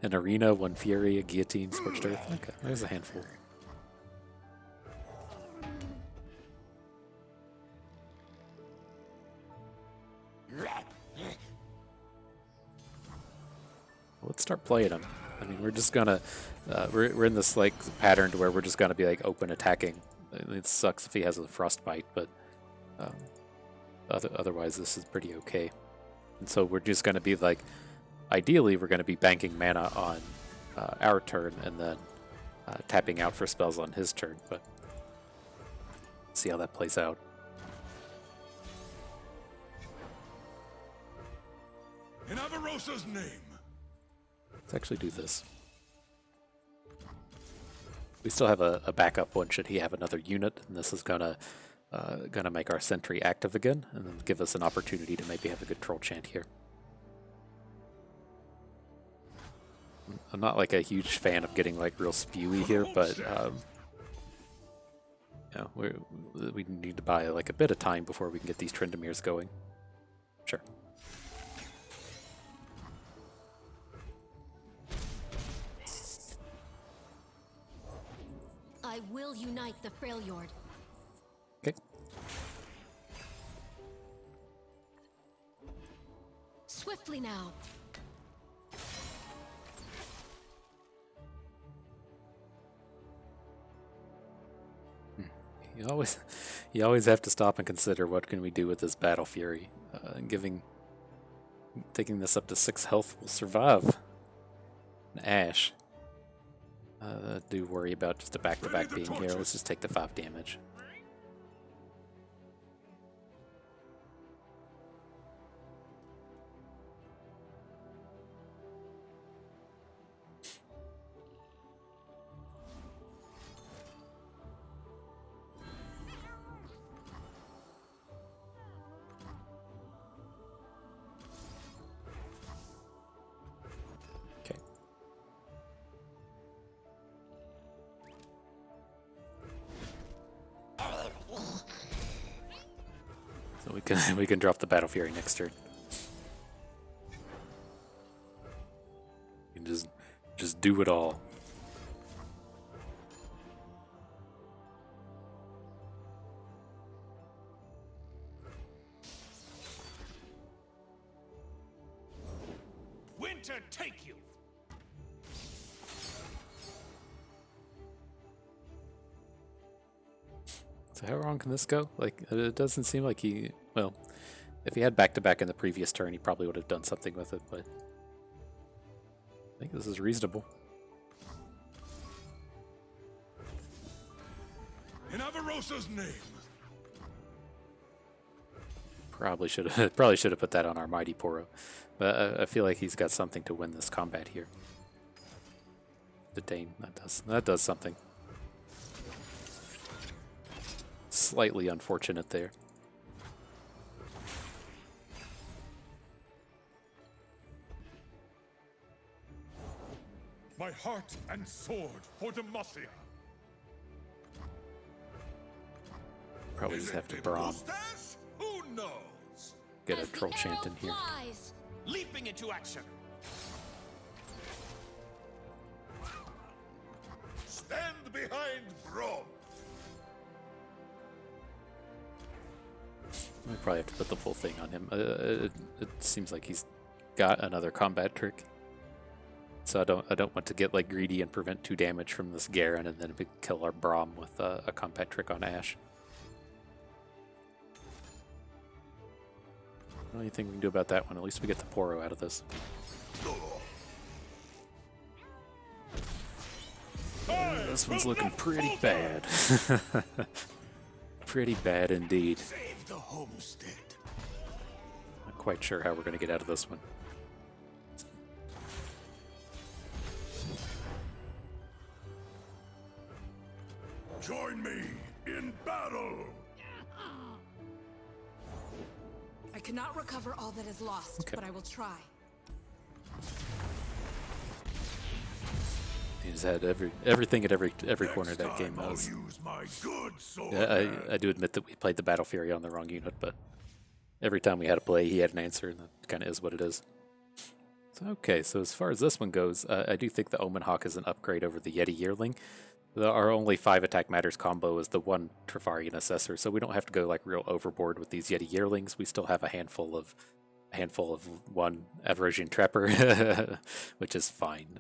An Arena, 1 Fury, a Guillotine, Scorched Earth. Okay, there's a handful. Let's start playing them. I mean, we're just gonna we're in this like pattern to where we're just gonna be like open attacking. It sucks if he has a Frostbite, but otherwise this is pretty okay. And so we're just gonna be like, ideally we're gonna be banking mana on our turn and then tapping out for spells on his turn, but see how that plays out. In Avarosa's name. Let's actually do this. We still have a backup one should he have another unit, and this is gonna make our sentry active again, and then give us an opportunity to maybe have a good troll chant here. I'm not like a huge fan of getting like real spewy here, but you know, we need to buy like a bit of time before we can get these Tryndameres going. Sure. I will unite the Freljord. Okay. Swiftly now. You always have to stop and consider what can we do with this Battle Fury. Taking this up to 6 health will survive. An Ash. I do worry about just a back-to-back being here. Let's just take the 5 damage. So we can drop the Battle Fury next turn. You can just do it all. Winter take you. So how wrong can this go? Like, it doesn't seem like he... Well, if he had back-to-back in the previous turn, he probably would have done something with it, but... I think this is reasonable. In Avarosa's name. Probably should have put that on our Mighty Poro. But I feel like he's got something to win this combat here. Detain, that does something. Slightly unfortunate there. My heart and sword for Demacia. Probably just have to Braum. Who knows? Get a troll chant in here. Leaping into action. Stand behind Braum. We probably have to put the full thing on him. It seems like he's got another combat trick, so I don't want to get like greedy and prevent 2 damage from this Garen and then kill our Braum with a combat trick on Ash. Anything we can do about that one? At least we get the Poro out of this. This one's looking pretty bad. Pretty bad indeed. Save the homestead. Not quite sure how we're going to get out of this one. Join me in battle. I cannot recover all that is lost, Okay. but I will try. He just had everything at every corner of that Next game. time I'll Was, use my good sword. yeah, I do admit that we played the Battle Fury on the wrong unit, but every time we had a play, he had an answer, and that kind of is what it is. So, okay, so as far as this one goes, I do think the Omen Hawk is an upgrade over the Yeti Yearling. Our only 5 attack matters combo is the 1 Trifarian Assessor, so we don't have to go like real overboard with these Yeti Yearlings. We still have a handful of 1 Avarosian Trapper, which is fine.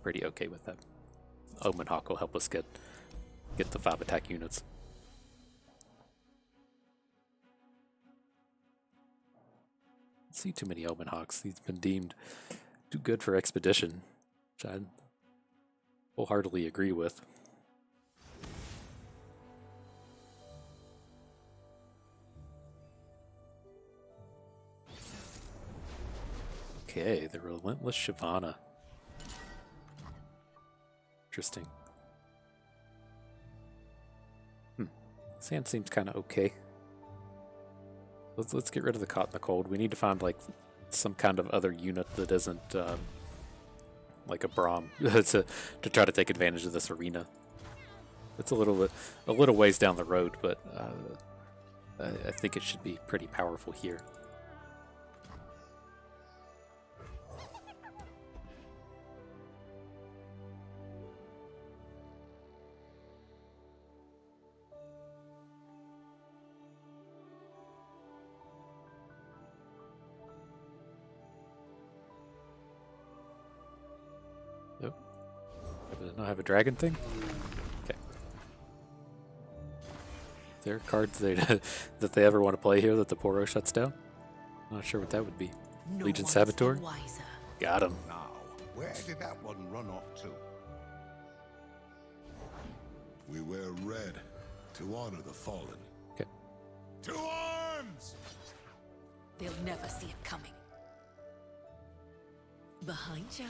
pretty okay with that. Omen Hawk will help us get the 5 attack units. Don't see too many Omen Hawks. He's been deemed too good for expedition, which I wholeheartedly agree with. Okay, the Relentless Shyvana. Interesting. Sand seems kind of okay. Let's get rid of the Caught in the Cold. We need to find like some kind of other unit that isn't like a Braum to try to take advantage of this arena. It's a little ways down the road, but I think it should be pretty powerful here. Nope. I have a dragon thing? Okay. There are cards that they ever want to play here that the Poro shuts down? Not sure what that would be. No Legion one's Saboteur? the wiser. Got him. Now, where did that one run off to? We wear red to honor the fallen. Okay. To arms! They'll never see it coming. Behind ya.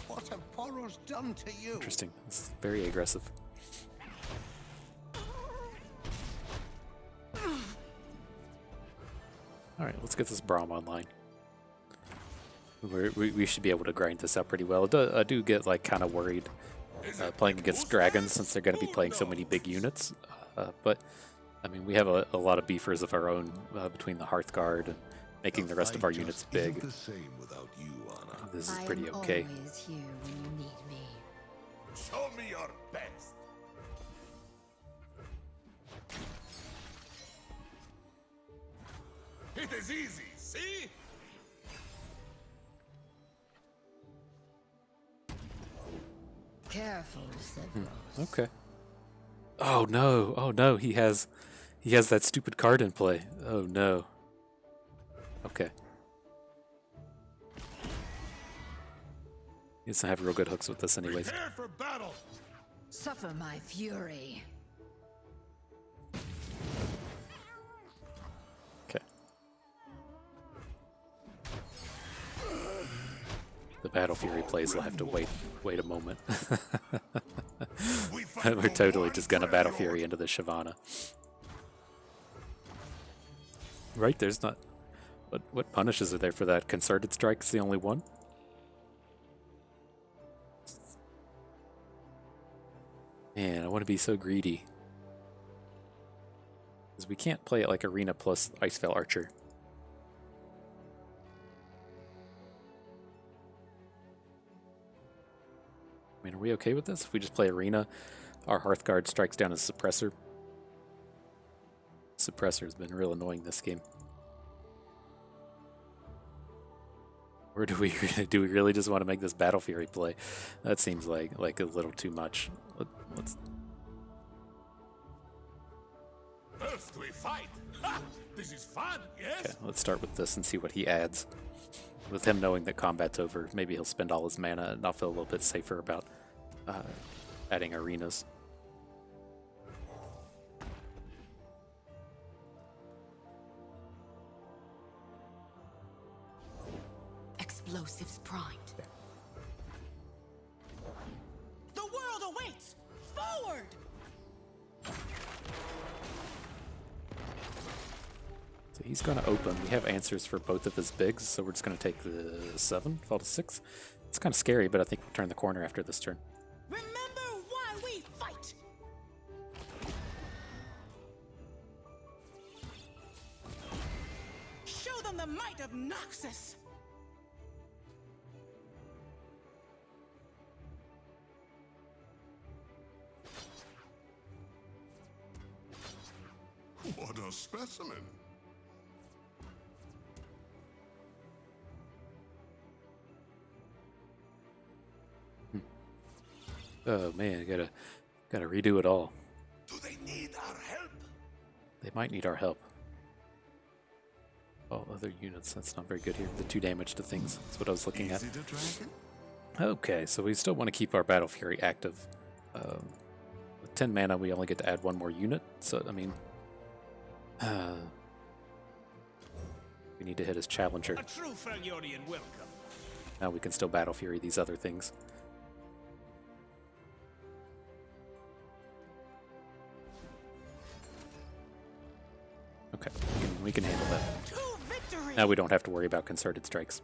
What have Poros done to you? Interesting. This is very aggressive. Alright, let's get this Braum online. We should be able to grind this out pretty well. I do get like kind of worried playing against dragons since they're going to be playing so many big units. But I mean, we have a lot of beefers of our own between the Hearthguard and making the rest of our units big. The same without you, Anna. This is pretty okay. I'm always here when you need me. Show me your best. It is easy, see? Careful, Sevros. Okay. Oh no, he has that stupid card in play. Oh no. Okay. He doesn't have real good hooks with this anyways. Prepare for battle. Suffer my fury. Okay. The Battle Fury plays will have to wait a moment. We're totally just gonna Battle Fury into the Shyvana. Right, there's not... What punishes are there for that? Concerted Strike's the only one? Man, I want to be so greedy. Because we can't play it like Arena plus Icevale Archer. I mean, are we okay with this? If we just play Arena, our Hearthguard strikes down as Suppressor. Suppressor's been real annoying this game. Or do we really just want to make this Battle Fury play? That seems like a little too much. Let's... First we fight. Ha! This is fun, yes? Okay, let's start with this and see what he adds. With him knowing that combat's over, maybe he'll spend all his mana and I'll feel a little bit safer about adding arenas. Explosives primed. The world awaits! Forward! So he's going to open. We have answers for both of his bigs, so we're just going to take the 7, fall to 6. It's kind of scary, but I think we'll turn the corner after this turn. Remember why we fight! Show them the might of Noxus! What a specimen. Oh man, gotta redo it all. Do they need our help? They might need our help. All other units, that's not very good here. The 2 damage to things, that's what I was looking at. Is it a dragon? Okay, so we still want to keep our Battle Fury active. With 10 mana, we only get to add 1 more unit, so, I mean... we need to hit his Challenger. A true Freljordian welcome. Now we can still Battle Fury these other things. Okay, we can handle that. Now we don't have to worry about concerted strikes.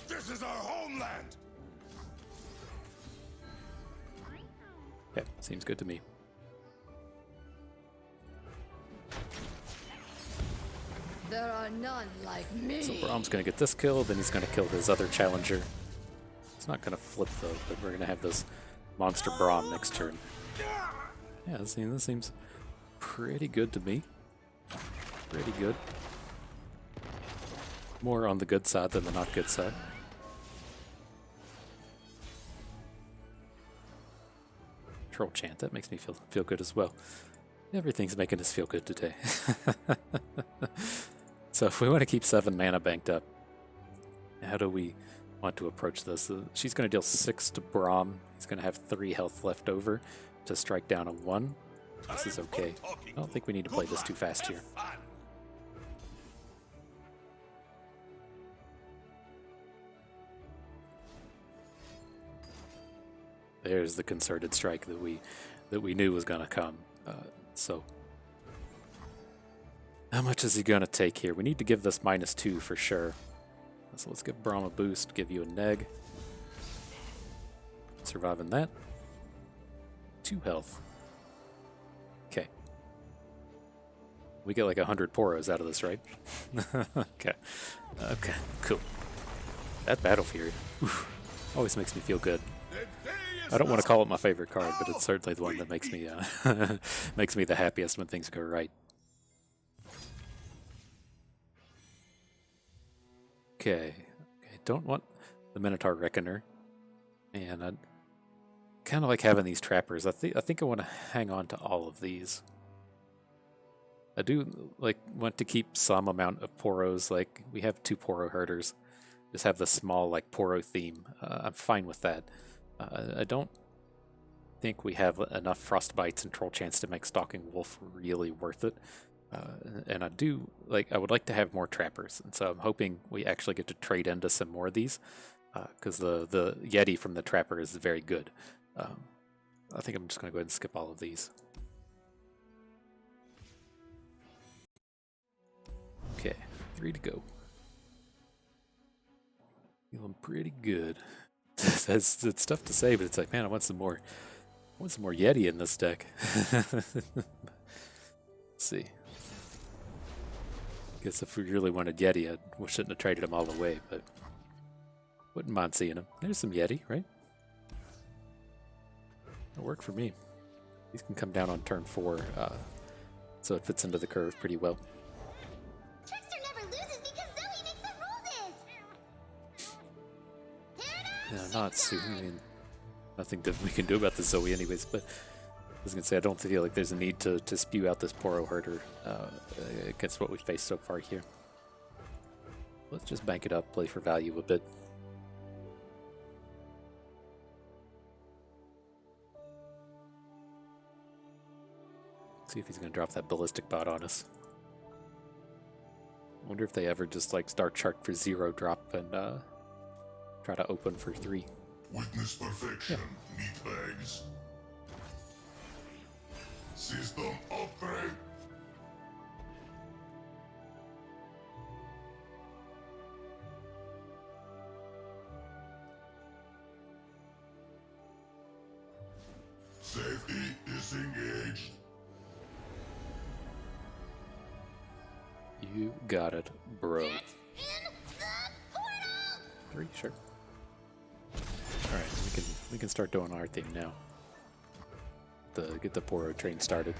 This is our homeland! Okay, seems good to me. There are none like me. So Braum's gonna get this kill, then he's gonna kill his other challenger. It's not gonna flip though, but we're gonna have this monster Braum next turn. Yeah, this seems pretty good to me. Pretty good. More on the good side than the not good side. Troll chant, that makes me feel good as well. Everything's making us feel good today. So if we want to keep 7 mana banked up, how do we want to approach this? She's going to deal 6 to Braum. He's going to have 3 health left over to strike down a 1. This is okay. I don't think we need to play this too fast here. There's the concerted strike that we knew was going to come. So how much is he going to take here? We need to give this -2 for sure. So let's give Braum a boost, give you a neg. Surviving that. 2 health. Okay. We get like 100 poros out of this, right? Okay. Okay, cool. That Battle Fury always makes me feel good. I don't want to call it my favorite card, but it's certainly the one that makes me makes me the happiest when things go right. Okay, don't want the Minotaur Reckoner, and I kind of like having these trappers. I think I want to hang on to all of these. I do want to keep some amount of poros. Like we have 2 poro herders, just have the small poro theme. I'm fine with that. I don't think we have enough Frostbites and Troll Chance to make Stalking Wolf really worth it. And I would like to have more trappers, and so I'm hoping we actually get to trade into some more of these, because the Yeti from the trapper is very good. I think I'm just going to go ahead and skip all of these. Okay, 3 to go. Feeling pretty good. It's tough to say, but it's like, man, I want some more Yeti in this deck. Let's see. Guess if we really wanted Yeti, we shouldn't have traded him all away, but wouldn't mind seeing him. There's some Yeti, right? It'll work for me. These can come down on turn 4, so it fits into the curve pretty well. Trickster never loses because Zoe makes the rules. No, not soon. I mean, nothing that we can do about the Zoe anyways, but I was going to say, I don't feel like there's a need to spew out this Poro Herder against what we faced so far here. Let's just bank it up, play for value a bit. See if he's going to drop that Ballistic Bot on us. I wonder if they ever just start chart for 0 drop and try to open for 3. Witness perfection, meatbags. System upgrade. Safety disengaged. You got it, bro. 3, sure. Alright, we can start doing our thing now. Get the Poro train started.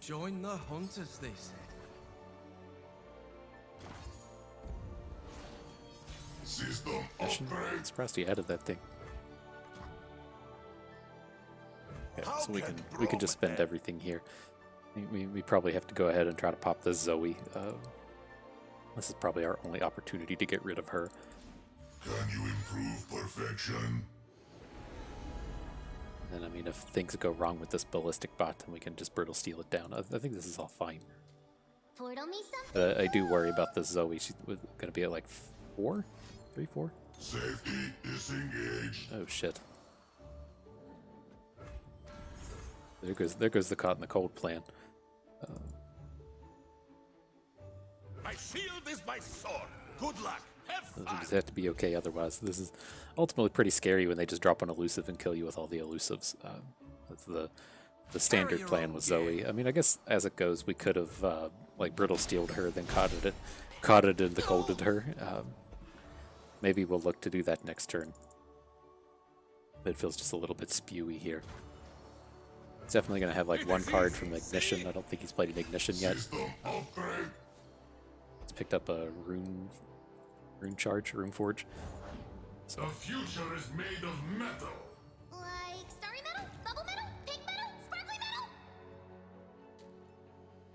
Join the hunters, they said. System I'm upgrade. surprised he added that thing. Okay, How so we can can just spend Braum everything here. We probably have to go ahead and try to pop this Zoe. This is probably our only opportunity to get rid of her. Can you improve perfection? And then, I mean, if things go wrong with this ballistic bot, then we can just brutal steal it down. I think this is all fine. Portal me something. I do worry about this Zoe. She's going to be at like 4? 3, 4? Safety disengaged. Oh, shit. There goes the caught in the cold plan. My shield is my sword. Good luck. Have We fun. just have to be okay otherwise. This is ultimately pretty scary when they just drop an elusive and kill you with all the elusives. That's the standard plan with Zoe. I mean, I guess as it goes, we could have like brittle steeled her, then caught it in the colded her. Maybe we'll look to do that next turn. It feels just a little bit spewy here. He's definitely going to have like one card from Ignition. I don't think he's played an Ignition yet. System upgrade. He's picked up a Rune Forge. The future is made of metal. Like starry metal, bubble metal, pink metal, sparkly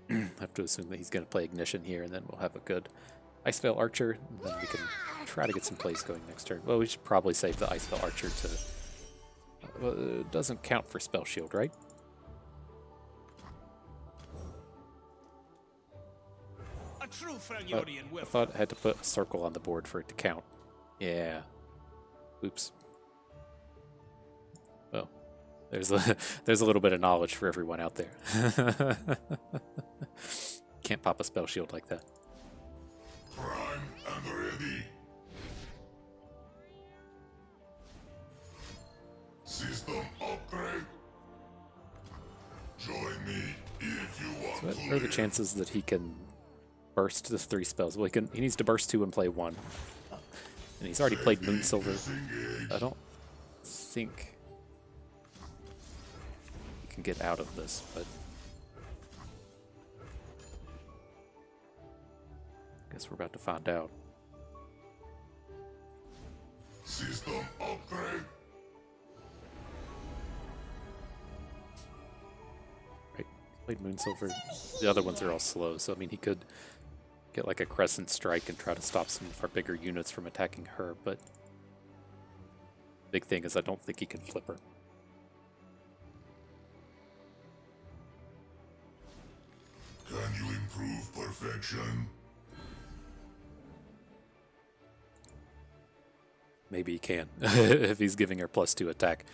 metal. I have to assume that he's going to play Ignition here, and then we'll have a good Icevale Archer, and then we can try to get some plays going next turn. Well, we should probably save the Icevale Archer to... Well, it doesn't count for Spell Shield, right? A true Freljordian I will. thought I had to put a circle on the board for it to count. Yeah. Oops. Well, there's a little bit of knowledge for everyone out there. Can't pop a Spell Shield like that. Prime and ready. System upgrade. Join me if you want So what to are the live. chances that he can burst the 3 spells? Well, he needs to burst 2 and play 1. And he's already played Moonsilver. Disengage. I don't think he can get out of this, but I guess we're about to find out. System upgrade. Right, played Moonsilver. The other ones are all slow, so I mean he could get like a Crescent Strike and try to stop some of our bigger units from attacking her, but big thing is I don't think he can flip her. Can you improve perfection? Maybe he can, if he's giving her +2 attack.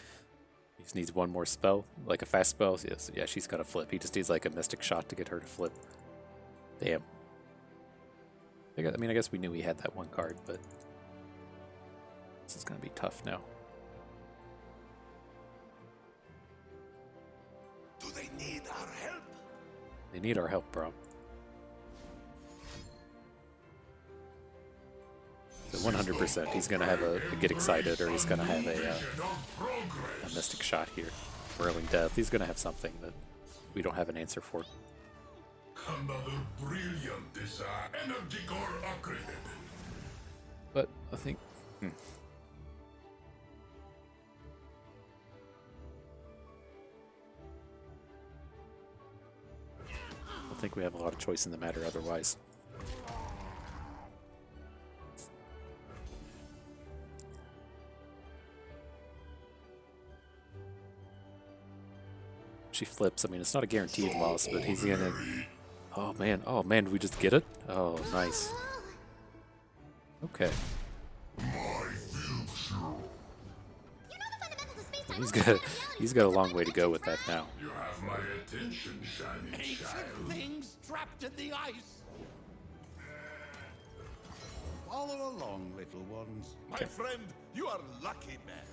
He just needs one more spell, like a fast spell. Yes, yeah, she's gonna flip. He just needs like a Mystic Shot to get her to flip. Damn. I mean, I guess we knew he had that one card, but this is gonna be tough now. Do they need our help? They need our help, bro. So 100%, he's gonna have a get excited, or he's gonna have a Mystic Shot here, Whirling Death. He's gonna have something that we don't have an answer for. Another brilliant design. Energy core upgraded. But I think. I think we have a lot of choice in the matter otherwise. She flips. I mean, it's not a guaranteed loss, but he's gonna. Oh man, did we just get it? Oh, nice. Okay. He's got a long way to go with that now. You have my attention, shining child. Things trapped in the ice. Follow along, little ones. My friend, you are lucky, man.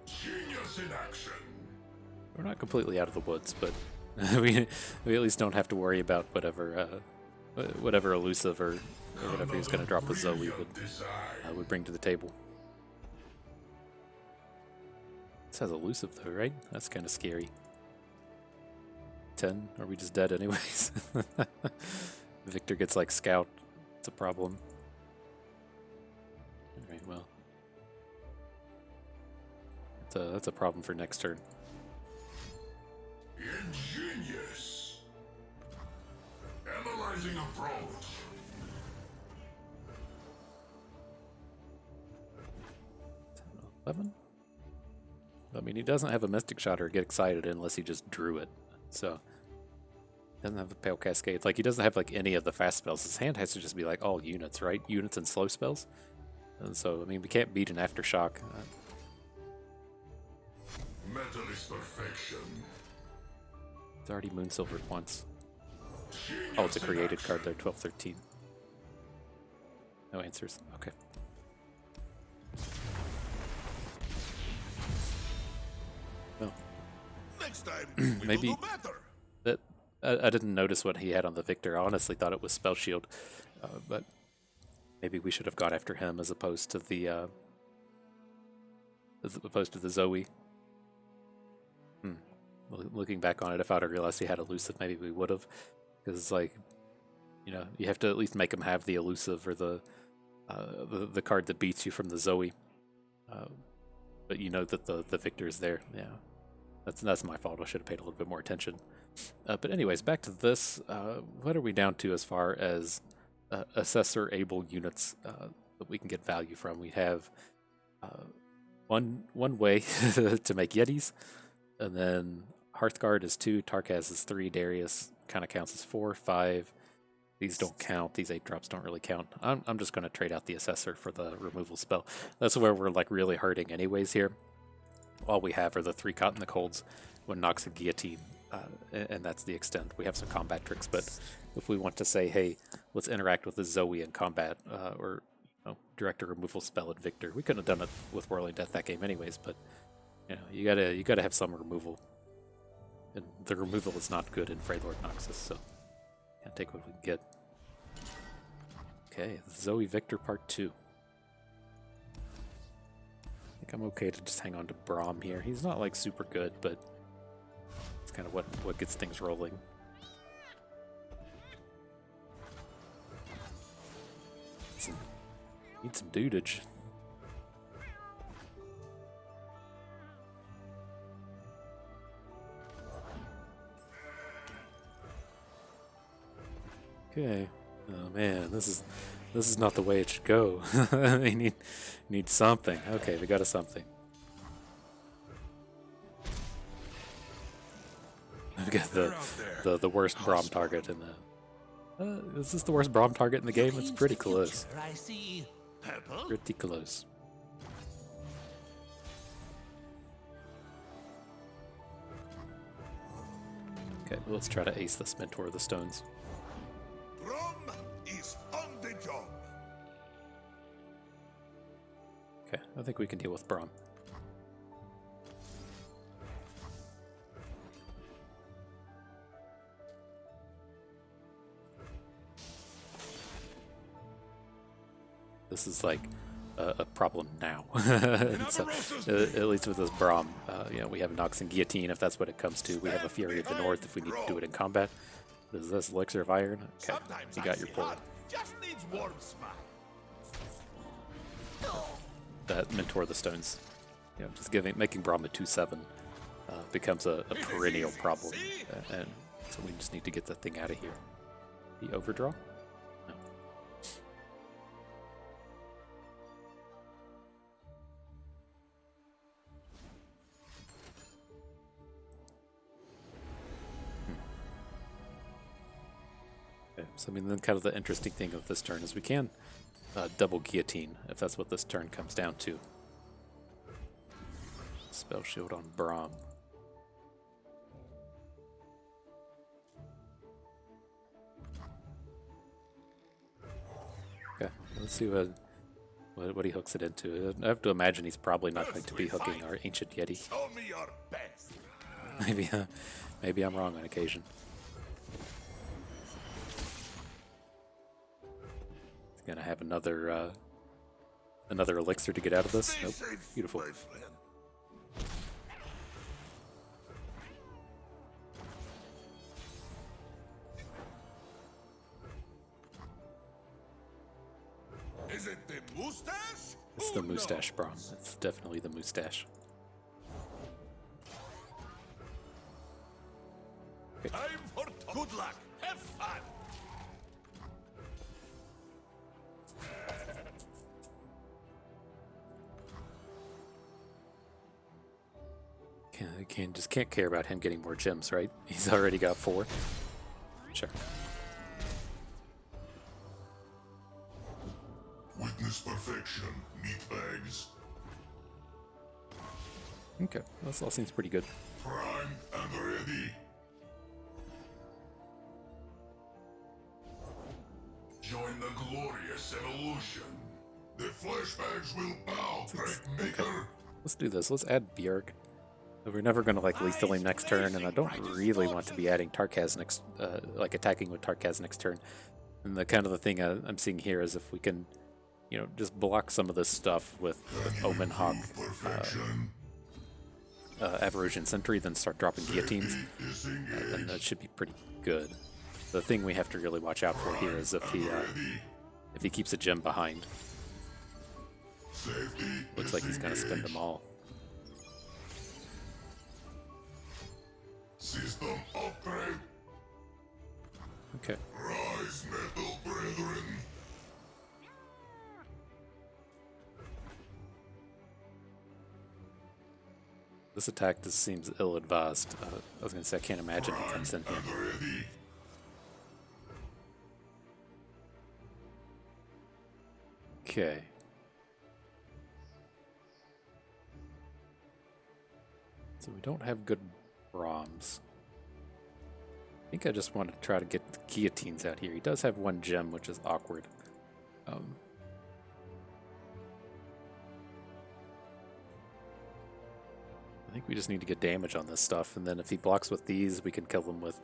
Genius in action. We're not completely out of the woods, but we at least don't have to worry about whatever elusive or whatever he's going to drop with Zoe would bring to the table. This has elusive though, right? That's kind of scary. 10? Are we just dead anyways? Victor gets like scout. It's a problem. Alright, well. That's a problem for next turn. Ingenious. Analyzing approach. 11? I mean, he doesn't have a Mystic Shot or get excited unless he just drew it. So, he doesn't have a Pale Cascade. Like, he doesn't have like any of the fast spells. His hand has to just be like all units, right? Units and slow spells. And so, I mean, we can't beat an Aftershock. Metal is perfection. It's already Moonsilvered once. Oh, it's a created card there, 12-13. No answers. Okay. Well, Next time, we maybe will do better. that I didn't notice what he had on the Victor. I honestly thought it was Spell Shield, but maybe we should have gone after him as opposed to the Zoe. Looking back on it, if I'd have realized he had elusive, maybe we would have, because it's like, you know, you have to at least make him have the elusive or the card that beats you from the Zoe. But you know that the Victor is there. Yeah, that's my fault. I should have paid a little bit more attention. But anyways, back to this. What are we down to as far as Assessor able units that we can get value from? We have one way to make Yetis, and then Hearthguard is 2, Tarkaz is 3, Darius kind of counts as 4, 5. These don't count. These 8 drops don't really count. I'm just going to trade out the Assessor for the removal spell. That's where we're like really hurting anyways here. All we have are the 3 Caught in the Colds, when Nox and Guillotine, and that's the extent. We have some combat tricks, but if we want to say, hey, let's interact with the Zoe in combat, or direct a removal spell at Victor, we couldn't have done it with Whirling Death that game anyways. But you gotta have some removal, and the removal is not good in Freljord Noxus, so can't take what we can get. Okay, Zoe Victor Part 2. I think I'm okay to just hang on to Braum here. He's not like super good, but it's kind of what gets things rolling. Need some dudage. Okay. Oh man, this is not the way it should go. We need something. Okay, we got a something. I've got the worst Braum target in the. Is this the worst Braum target in the game? It's pretty close. Pretty close. Okay, let's try to ace this Mentor of the Stones. Braum is on the job. Okay, I think we can deal with Braum. This is like a problem now. So, at least with this Braum, we have Nox and Guillotine if that's what it comes to. We have a Fury of the North if we need to do it in combat. Is this Elixir of Iron? Okay, you got your pull. Just needs warm smile. That Mentor of the Stones. Just making Braum a 2/7 becomes a perennial problem, and so we just need to get that thing out of here. The overdraw? No. Okay, so I mean, then kind of the interesting thing of this turn is we can double Guillotine, if that's what this turn comes down to. Spell Shield on Braum. Okay, let's see what he hooks it into. I have to imagine he's probably not going to be hooking our Ancient Yeti. Show me your best. Maybe I'm wrong on occasion. Gonna have another elixir to get out of this. Nope. Beautiful. Mustache? It's the Who mustache, knows? Braum. It's definitely the mustache. Time for good luck. Have fun. Can't care about him getting more gems, right? He's already got 4. Sure. Witness perfection, meatbags. Okay, this all seems pretty good. Primed and ready. Join the glorious evolution. The flashbacks will bow, Great Maker. Let's do this. Let's add Bjerg. We're never going to like lethal him next turn, and I don't really want to be adding Tarkaz next, like attacking with Tarkaz next turn. And the kind of the thing I'm seeing here is if we can, you know, just block some of this stuff with Omen Hawk, Averrosion Sentry, then start dropping guillotines, then that should be pretty good. The thing we have to really watch out for here is if he keeps a gem behind. Looks like he's going to spend them all. System upgrade. Okay. Rise, metal brethren. This attack just seems ill-advised. I was going to say I can't imagine he comes in here. Okay. So we don't have good Braums. I think I just want to try to get the guillotines out here. He does have 1 gem, which is awkward. I think we just need to get damage on this stuff, and then if he blocks with these, we can kill him with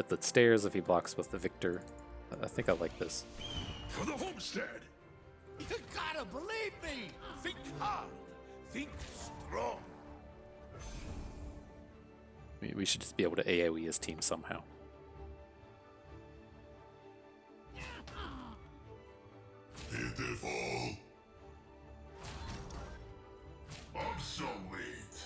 the stairs. If he blocks with the Victor, I think I like this. For the homestead. You gotta believe me! Think hard. Think strong. We should just be able to AoE his team somehow. Pitiful. Obsolete.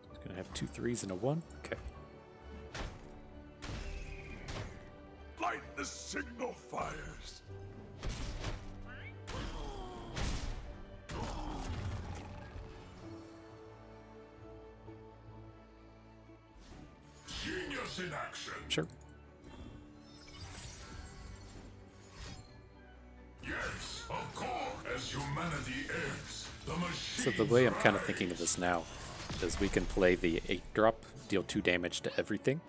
He's gonna have 2 3s and a 1. Okay. Light the signal fires. Genius in action. Sure. Yes, of course. As humanity ends, the machine. So the way I'm kind of thinking of this now is we can play the 8-drop, deal 2 damage to everything.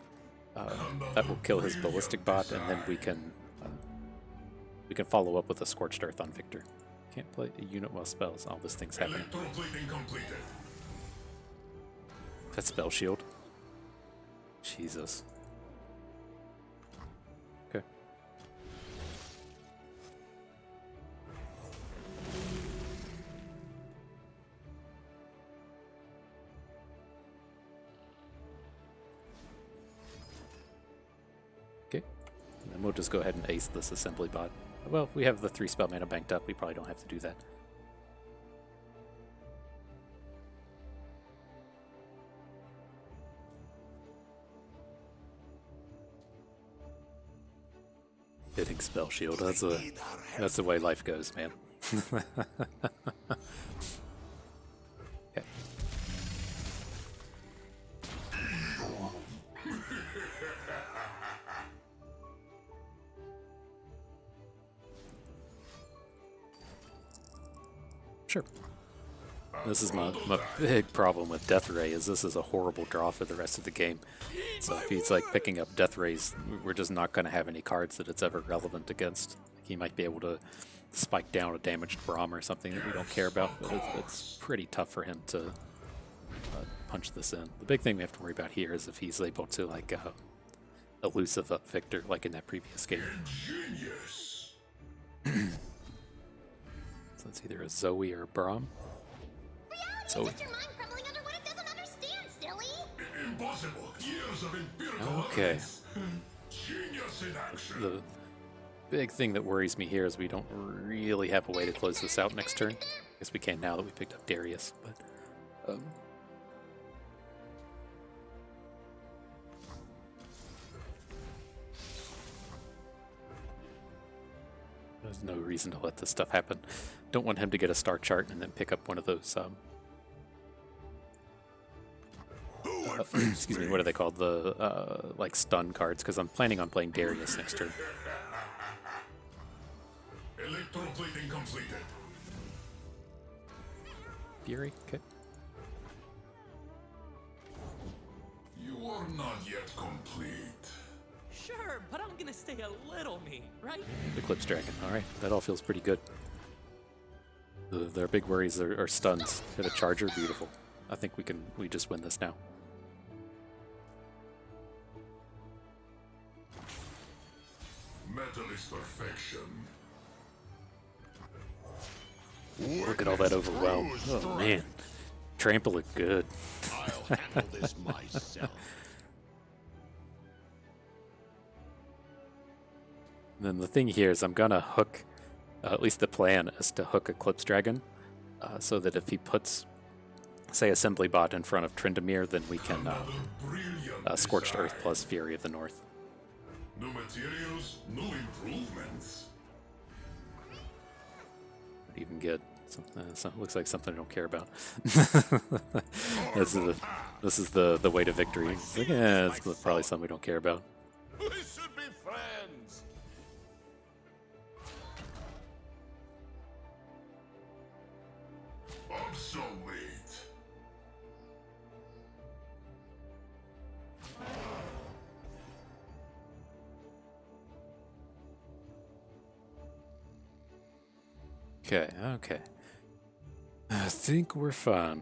That will kill his ballistic bot, and then we can follow up with a Scorched Earth on Victor. Can't play a unit while spells. All this thing's happening. Electroplating completed. That spell shield. Jesus. Okay. Okay. And then we'll just go ahead and ace this assembly bot. Well, we have the 3 spell mana banked up. We probably don't have to do that. Hitting spell shield. That's the way life goes, man. Okay. Sure. This is my big problem with Death Ray, is this is a horrible draw for the rest of the game. So if he's like picking up Death Rays, we're just not going to have any cards that it's ever relevant against. Like, he might be able to spike down a damaged Braum or something that we don't care about, but it's pretty tough for him to punch this in. The big thing we have to worry about here is if he's able to like elusive up Victor like in that previous game. Genius. So it's either a Zoe or a Braum. Zoe. Just your mind crumbling under what it doesn't understand, silly! Impossible. Years of empirical Okay. evidence. Genius in action. The big thing that worries me here is we don't really have a way to close this out next turn. I guess we can now that we picked up Darius, but there's no reason to let this stuff happen. Don't want him to get a star chart and then pick up one of those excuse me, what are they called? The like stun cards, because I'm planning on playing Darius next turn. Electroplating completed. Fury, okay. You are not yet complete. Sure, but I'm gonna stay a little me, right? Eclipse Dragon, alright, that all feels pretty good. Their big worries are stuns. Hit a charger, beautiful. I think we just win this now. Metal is perfection. Look at all that overwhelm. Oh man. Trample it good. I'll handle this myself. And then the thing here is I'm gonna hook, at least the plan is to hook Eclipse Dragon, so that if he puts, say, Assembly Bot in front of Tryndamere, then we can Another brilliant Scorched design. Earth plus Fury of the North. New materials, new improvements. Not even good. Looks like something I don't care about. This is the way to victory. It's like, yeah, it's probably something we don't care about. We should be friends. Obsolete. Okay. I think we're fine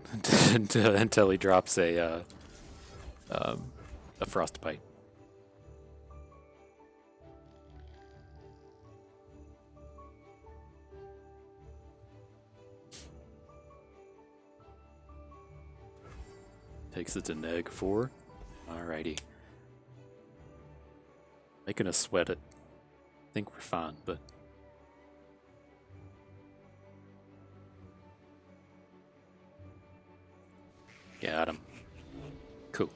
until he drops a Frostbite. Takes it to neg 4. Alrighty. Making us sweat it. I think we're fine, but got him. Cool.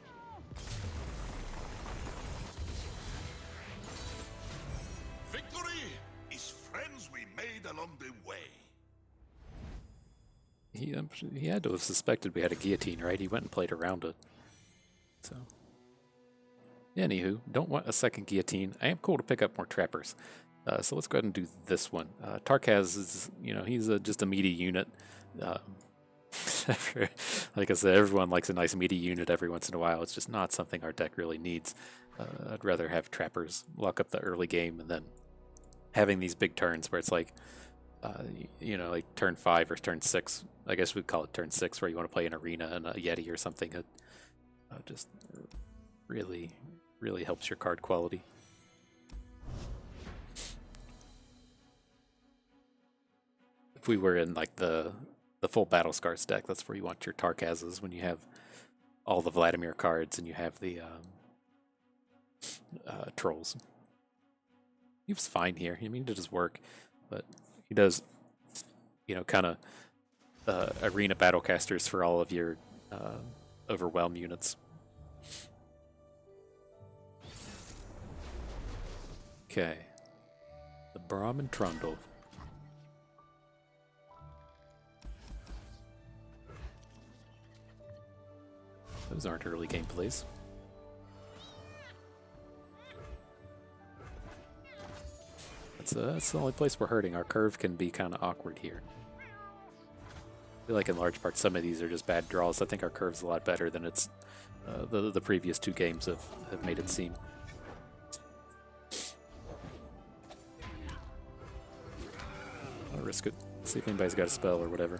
Victory is friends we made along the way. He had to have suspected we had a guillotine, right? He went and played around it. So, anywho, don't want a second guillotine. I am cool to pick up more trappers. So let's go ahead and do this one. Tarkaz is, he's just a meaty unit. Like I said, everyone likes a nice meaty unit every once in a while. It's just not something our deck really needs. I'd rather have trappers lock up the early game, and then having these big turns where it's like, like turn 5 or turn 6. I guess we'd call it turn 6, where you want to play an arena and a Yeti or something. It just really, really helps your card quality. If we were in like the full Battle Scars deck, that's where you want your Tarkazes, when you have all the Vladimir cards and you have the trolls. He was fine here. I mean, it does work, but he does, kind of arena battlecasters for all of your overwhelm units. Okay. The Braum and Trundle. Those aren't early game plays. That's the only place we're hurting. Our curve can be kind of awkward here. I feel like in large part some of these are just bad draws. I think our curve's a lot better than it's the previous 2 games have made it seem. I'll risk it. See if anybody's got a spell or whatever.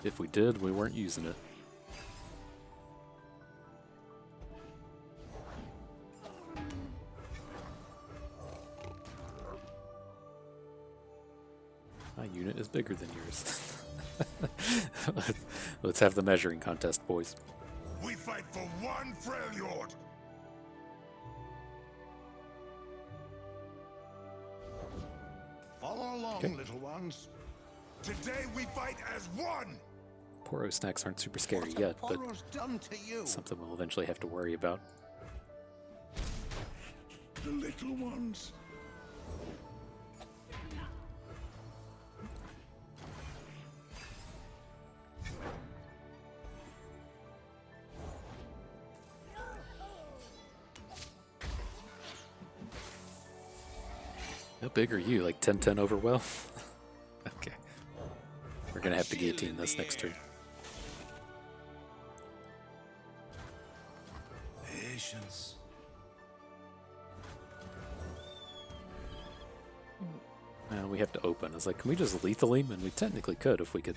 If we did, we weren't using it. My unit is bigger than yours. Let's have the measuring contest, boys. for one Freljord. Follow along, little ones. Today we fight as one. Poro snacks aren't super scary What yet, have but Poro's done to you? something we'll eventually have to worry about. The little ones. How big are you? Like 10-10 over well? Okay. We're gonna have to guillotine this next turn. Patience. We have to open. It's like, can we just lethal him? And we technically could if we could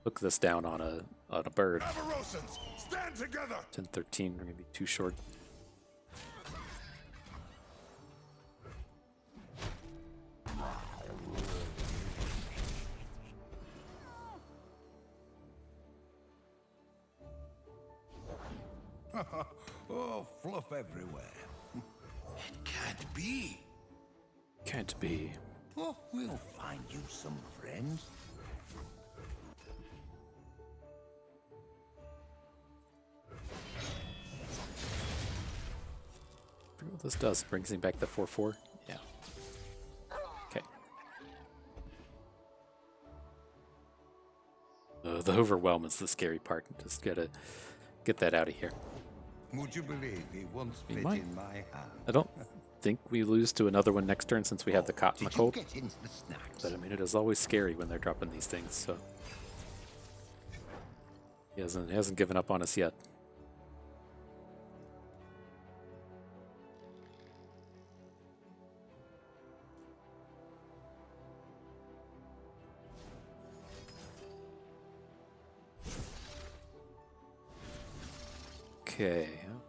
hook this down on a bird. Avarosans, stand together. 10-13, we're gonna be too short. Oh, fluff everywhere. It can't be. Can't be. Oh, we'll find you some friends. I forget what this does. Brings him back to 4-4. Yeah. Okay. The overwhelm is the scary part. Just gotta get that out of here. Would you believe he once He fit might. in my hand? I don't think we lose to another one next turn since we have the cotton Did the cold. you get into the snacks? But I mean, it is always scary when they're dropping these things. So he hasn't given up on us yet.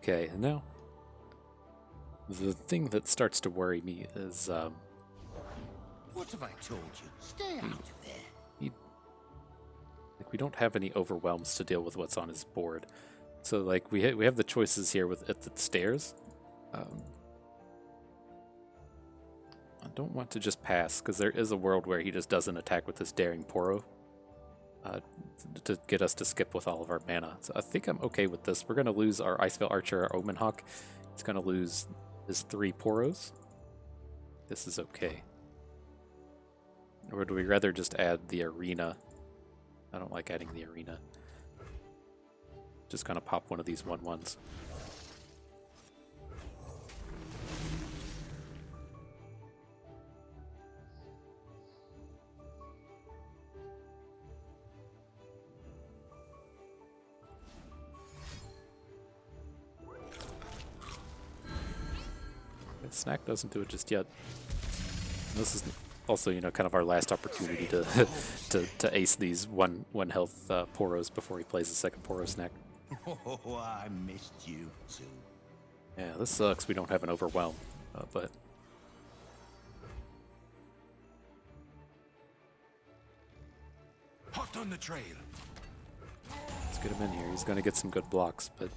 Okay, and now the thing that starts to worry me is What have I told you? Stay out of there. like we don't have any overwhelms to deal with what's on his board. So like we have the choices here with at the stairs. I don't want to just pass because there is a world where he just doesn't attack with this Daring Poro. To get us to skip with all of our mana. So I think I'm okay with this. We're going to lose our Icevale Archer, our Omen Hawk. He's going to lose his 3 Poros. This is okay. Or would we rather just add the Arena? I don't like adding the Arena. Just going to pop one of these 1/1s. Snack doesn't do it just yet. And this is also, you know, kind of our last opportunity to to ace these one health Poros before he plays a second Poro snack. Oh, I missed you too. Yeah, this sucks. We don't have an overwhelm, but Hot on the trail. let's get him in here. He's going to get some good blocks, but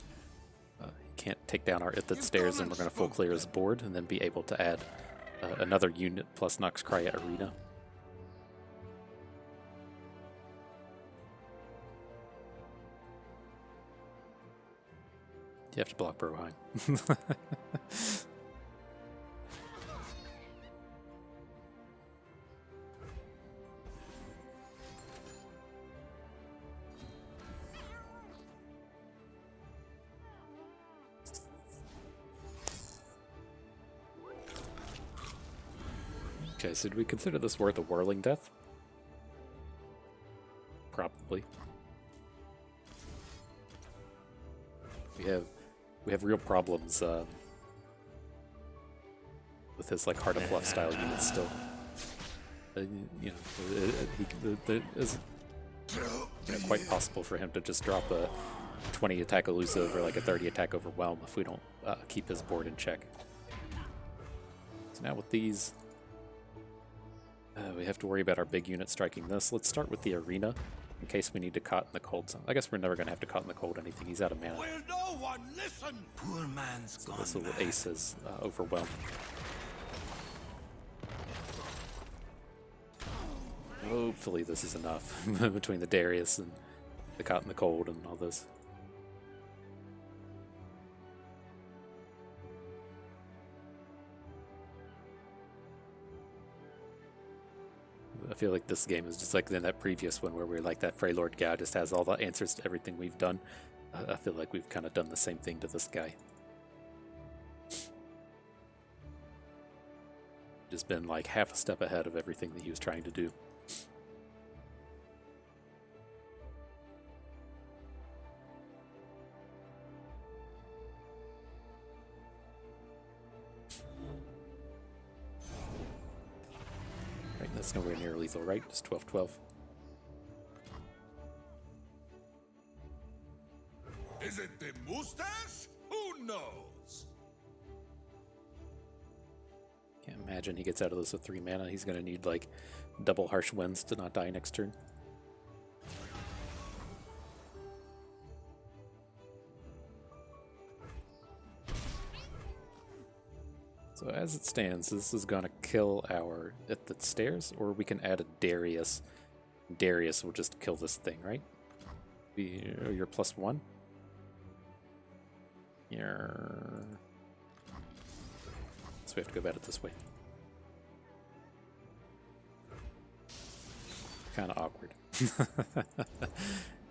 he can't take down our Ithid stairs, and we're going to full clear his board and then be able to add another unit plus Noxkraya Arena. You have to block Braum. Okay, so do we consider this worth a whirling death? Probably. We have real problems with his like Heart of Fluff style units still. You know, it is quite possible for him to just drop a 20 attack elusive or like a 30 attack overwhelm if we don't keep his board in check. So now with these, we have to worry about our big unit striking this. Let's start with the Arena. in case we need to caught in the cold zone. I guess we're never going to have to caught in the cold anything. He's out of mana. Will no one listen? Poor man's gone This little mad. ace is overwhelmed. Hopefully this is enough between the Darius and the caught in the cold and all this. I feel like this game is just like in that previous one where we're like that Freljord guy just has all the answers to everything we've done. I feel like we've kind of done the same thing to this guy. Just been like half a step ahead of everything that he was trying to do. Right, that's nowhere near lethal, right? Just 12-12. Is it the mustache? Who knows? Can't imagine he gets out of this with 3 mana. He's going to need like double harsh winds to not die next turn. So as it stands, this is going to kill our at the stairs, or we can add a Darius. Darius will just kill this thing, right? You're +1. You're... So we have to go about it this way. Kind of awkward.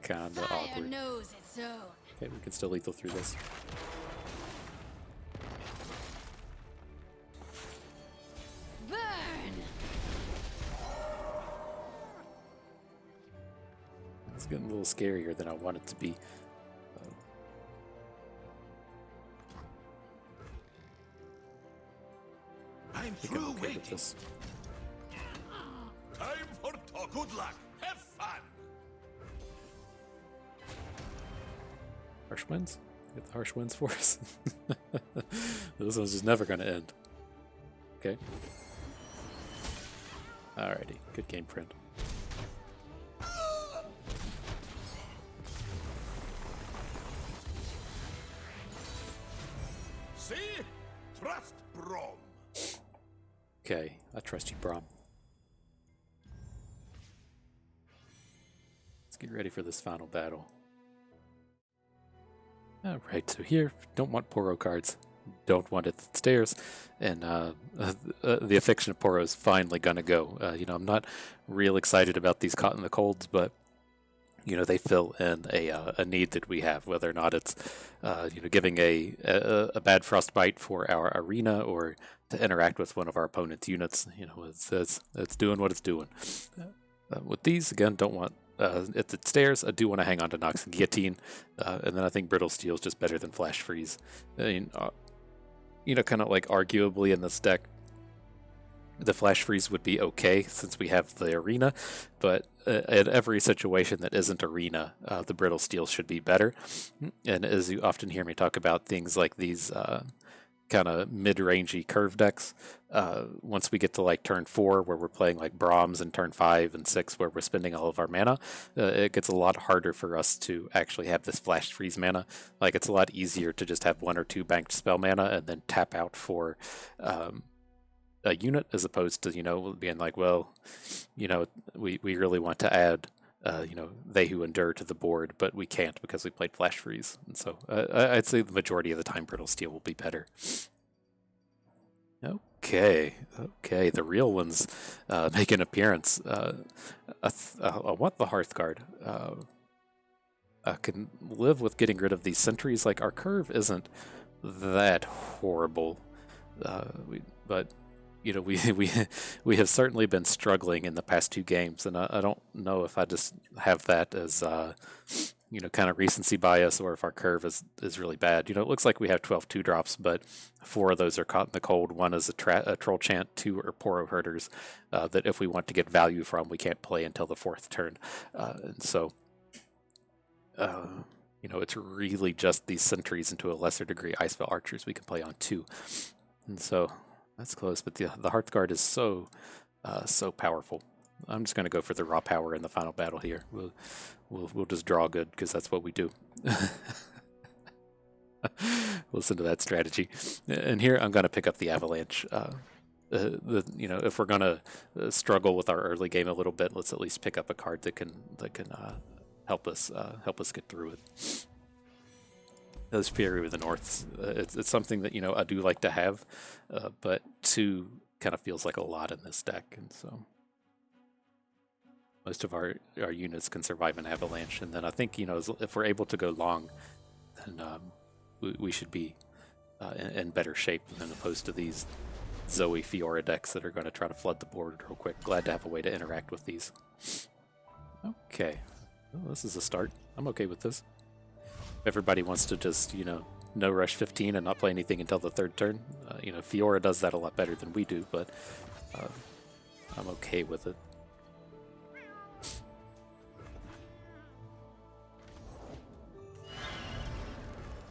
Kind of awkward. knows its own. Okay, we can still lethal through this. Burn! It's getting a little scarier than I want it to be. I'm I think through I'm okay waiting. with this. Time for talk. Good luck. Have fun. Harsh winds? Get the harsh winds for us. This one's just never going to end. Okay. Alrighty. Good game, friend. See? Trust Braum. Okay, I trust you, Braum. Let's get ready for this final battle. Alright, so here, don't want Poro cards. Don't want it at stairs. And the Affliction of Poro is finally going to go. You know, I'm not real excited about these caught in the colds, but you know, they fill in a need that we have, whether or not it's you know, giving a bad frostbite for our arena or to interact with one of our opponent's units. You know, it's doing what it's doing. With these, again, don't want at the stairs. I do want to hang on to Nox and Guillotine, and then I think Brittle Steel is just better than Flash Freeze. I mean, you know, kind of like arguably in this deck, the Flash Freeze would be okay since we have the arena, but in every situation that isn't arena, the Brittle Steel should be better. And as you often hear me talk about things like these kind of mid-rangey curve decks, once we get to like turn 4 where we're playing like Brahms, and turn 5 and 6 where we're spending all of our mana, it gets a lot harder for us to actually have this Flash Freeze mana. Like, it's a lot easier to just have 1 or 2 banked spell mana and then tap out for a unit, as opposed to, you know, being like, well, you know, we really want to add you know, They Who Endure to the board, but we can't because we played Flash Freeze. And so I'd say the majority of the time Brittle Steel will be better. Okay, the real ones make an appearance. I want the Hearthguard. I can live with getting rid of these sentries. Like, our curve isn't that horrible, but you know, we have certainly been struggling in the past 2 games, and I don't know if I just have that as you know, kind of recency bias, or if our curve is really bad. You know, it looks like we have 12 2-drops, but 4 of those are caught in the cold. 1 is a Troll Chant, 2 are Poro Herders that if we want to get value from, we can't play until the 4th turn. And so, you know, it's really just these sentries, and to a lesser degree Icefell Archers we can play on 2. And so that's close, but the Hearthguard is so powerful. I'm just going to go for the raw power in the final battle here. We'll just draw good because that's what we do. Listen to that strategy. And here I'm going to pick up the Avalanche. If we're going to struggle with our early game a little bit, let's at least pick up a card that can help us get through it. Those Fury of the North, it's something that I do like to have, but 2 kind of feels like a lot in this deck, and so most of our units can survive an Avalanche. And then I think if we're able to go long, then we should be in better shape than opposed to these Zoe Fiora decks that are going to try to flood the board real quick. Glad to have a way to interact with these. Okay, well, this is a start. I'm okay with this. Everybody wants to just, no rush 15 and not play anything until the 3rd turn. Fiora does that a lot better than we do, but I'm okay with it.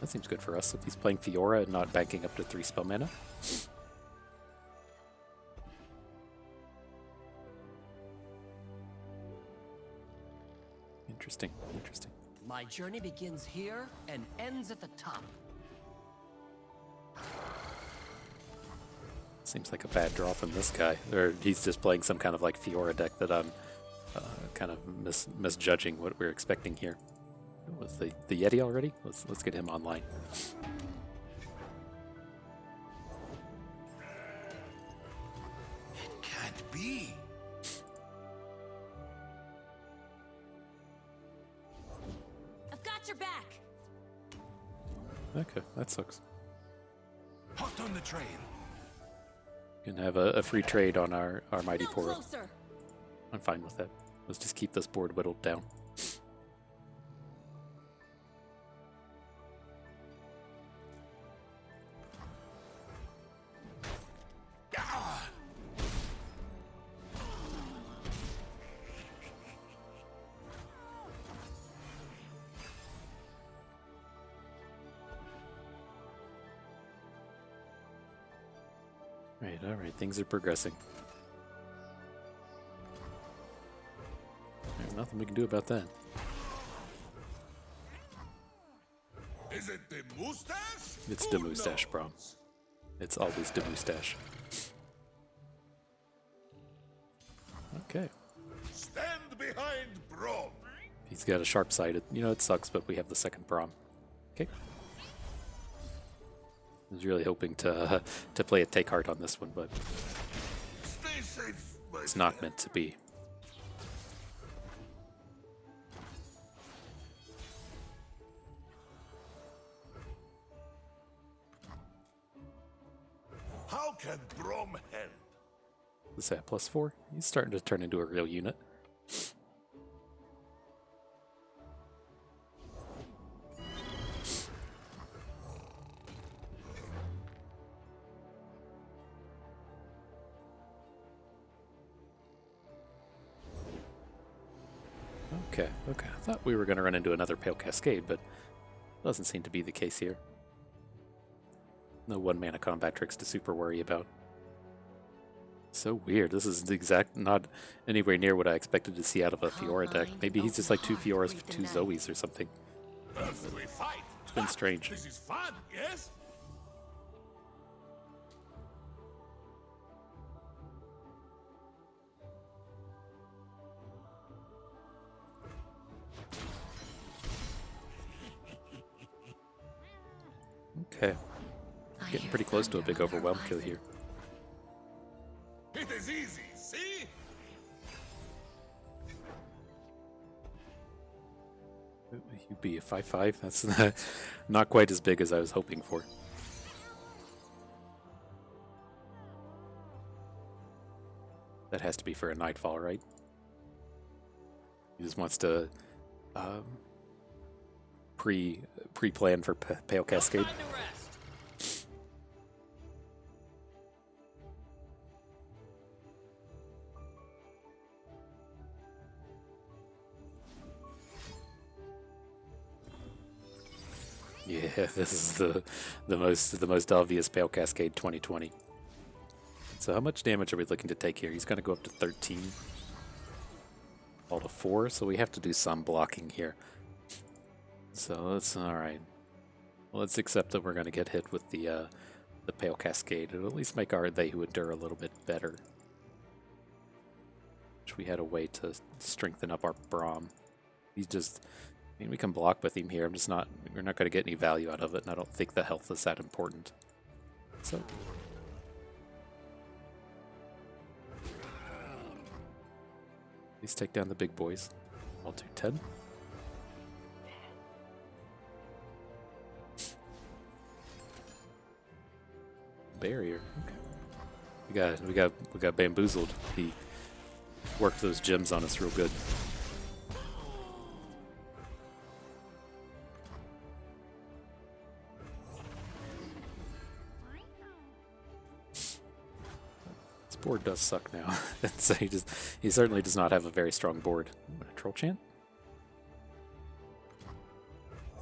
That seems good for us if he's playing Fiora and not banking up to 3 spell mana. Interesting. My journey begins here and ends at the top. Seems like a bad draw from this guy. Or he's just playing some kind of like Fiora deck that I'm kind of misjudging what we're expecting here. Was the Yeti already? Let's get him online. It can't be. I've got your back. Okay, that sucks. Hot on the trail. Can have a free trade on our Mighty No Poro. closer. I'm fine with that. Let's just keep this board whittled down. All right, things are progressing. There's nothing we can do about that. Is it the mustache? It's Who the mustache, Braum. knows? It's always the mustache. Okay. Stand behind Braum. He's got a sharp side. It sucks, but we have the second Braum. Okay. I was really hoping to play a take heart on this one, but Stay safe, my it's not meant to be. How can Braum help? What's that, +4? He's starting to turn into a real unit. Okay. I thought we were going to run into another Pale Cascade, but doesn't seem to be the case here. No 1-mana combat tricks to super worry about. So weird. This is not anywhere near what I expected to see out of a Fiora deck. Maybe he's just like 2 Fioras with 2 Zoes or something. First we fight. It's been strange. This is fun, yes? Okay. Getting pretty close to a big overwhelm kill here. It is easy, see? You be a 5/5. That's not quite as big as I was hoping for. That has to be for a Nightfall, right? He just wants to pre-plan for Pale Cascade. Yeah, this is the most obvious Pale Cascade 2020. So how much damage are we looking to take here? He's going to go up to 13. all to 4, so we have to do some blocking here. So let's alright. Let's accept that we're going to get hit with the Pale Cascade. It'll at least make our They Who Endure a little bit better. Wish we had a way to strengthen up our Braum. He's just... I mean, we can block with him here. I'm just not... We're not going to get any value out of it, and I don't think the health is that important. So... Please take down the big boys. I'll do 10. Barrier. Okay. We got bamboozled. He worked those gems on us real good. This board does suck now. So he certainly does not have a very strong board. Troll Chant?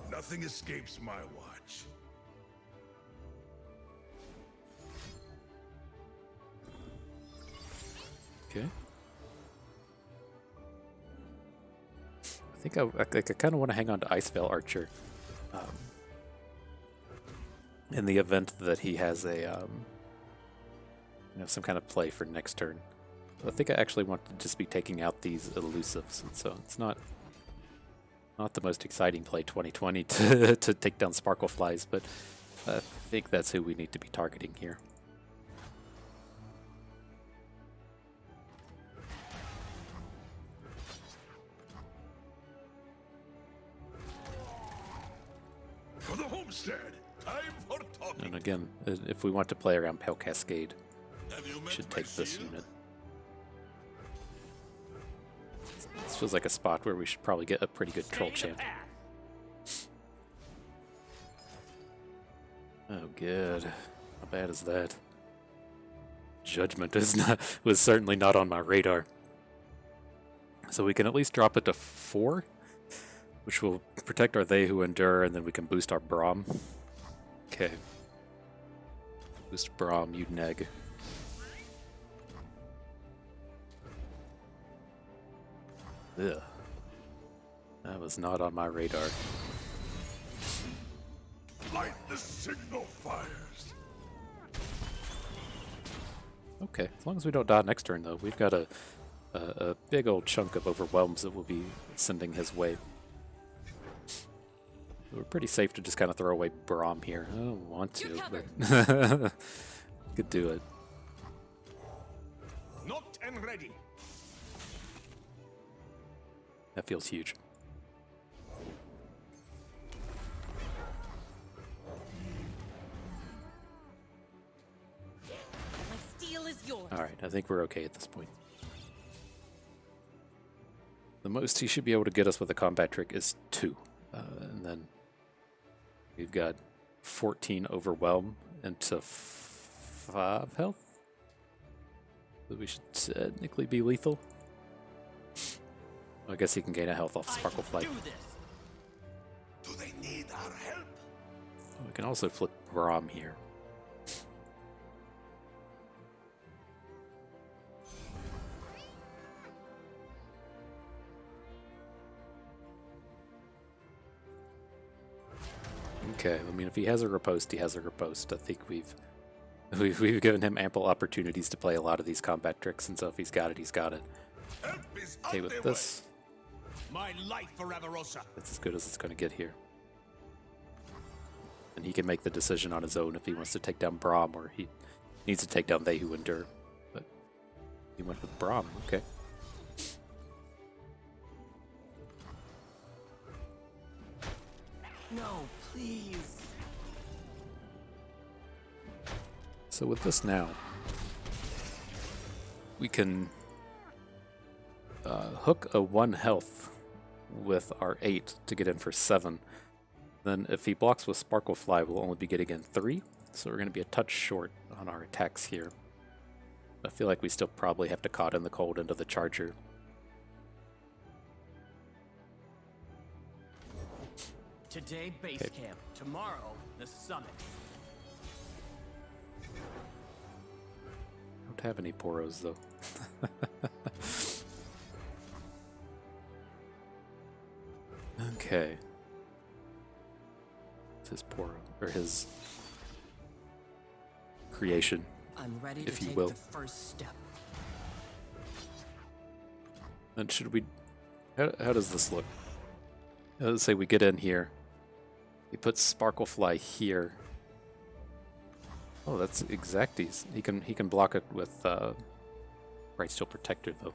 Nothing escapes my watch. Okay. I think I kind of want to hang on to Icevale Archer. In the event that he has a some kind of play for next turn. I think I actually want to just be taking out these elusives, and so it's not the most exciting play 2020 to take down Sparkleflies, but I think that's who we need to be targeting here. For the homestead, time for talking. And again, if we want to play around Pale Cascade, Have you we met should my take this shield? unit. This feels like a spot where we should probably get a pretty good Troll Chant. Oh, good. How bad is that? Judgment was certainly not on my radar. So we can at least drop it to 4, which will protect our They Who Endure, and then we can boost our Braum. Okay. Boost Braum, you neg. Ugh. That was not on my radar. Light the signal fires. Okay, as long as we don't die next turn, though. We've got a big old chunk of Overwhelms that we'll be sending his way. We're pretty safe to just kind of throw away Braum here. I don't want to, but could do it. Knocked and ready. That feels huge. My steel is yours. Alright, I think we're okay at this point. The most he should be able to get us with a combat trick is 2. And then we've got 14 Overwhelm into 5 health. So we should technically be lethal. I guess he can gain a health off Sparklefly. Do they need our help? We can also flip Braum here. Okay, I mean, if he has a riposte, he has a riposte. I think we've given him ample opportunities to play a lot of these combat tricks, and so if he's got it, he's got it. Help is Okay, on with their this, way. My life for Avarosa. that's as good as it's going to get here. And he can make the decision on his own if he wants to take down Braum or he needs to take down They Who Endure. But he went with Braum, okay. No, please. So with this now, we can hook a 1 health with our 8 to get in for 7. Then if he blocks with Sparklefly, we'll only be getting in 3. So we're going to be a touch short on our attacks here. I feel like we still probably have to Caught in the Cold into the Charger. Today, base camp. Tomorrow, the summit. Don't have any Poros though. Okay. It's his poor, or his creation, I'm ready if to you take will. the first step. And should we... How does this look? Let's say we get in here. We put Sparklefly here. Oh, that's Exacties. He can block it with Bright Steel Protector though.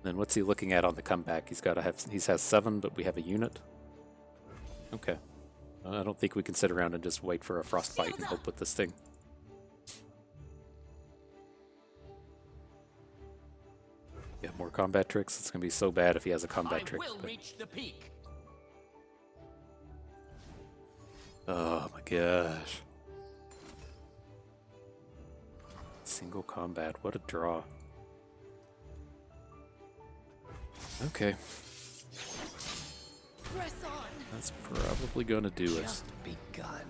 Then what's he looking at on the comeback? He has 7, but we have a unit. Okay. I don't think we can sit around and just wait for a Frostbite and hope with this thing. Yeah, more combat tricks. It's gonna be so bad if he has a combat trick. I will reach the peak. Oh my gosh. Single combat, what a draw. Okay. Press on. That's probably gonna do it. Just begun.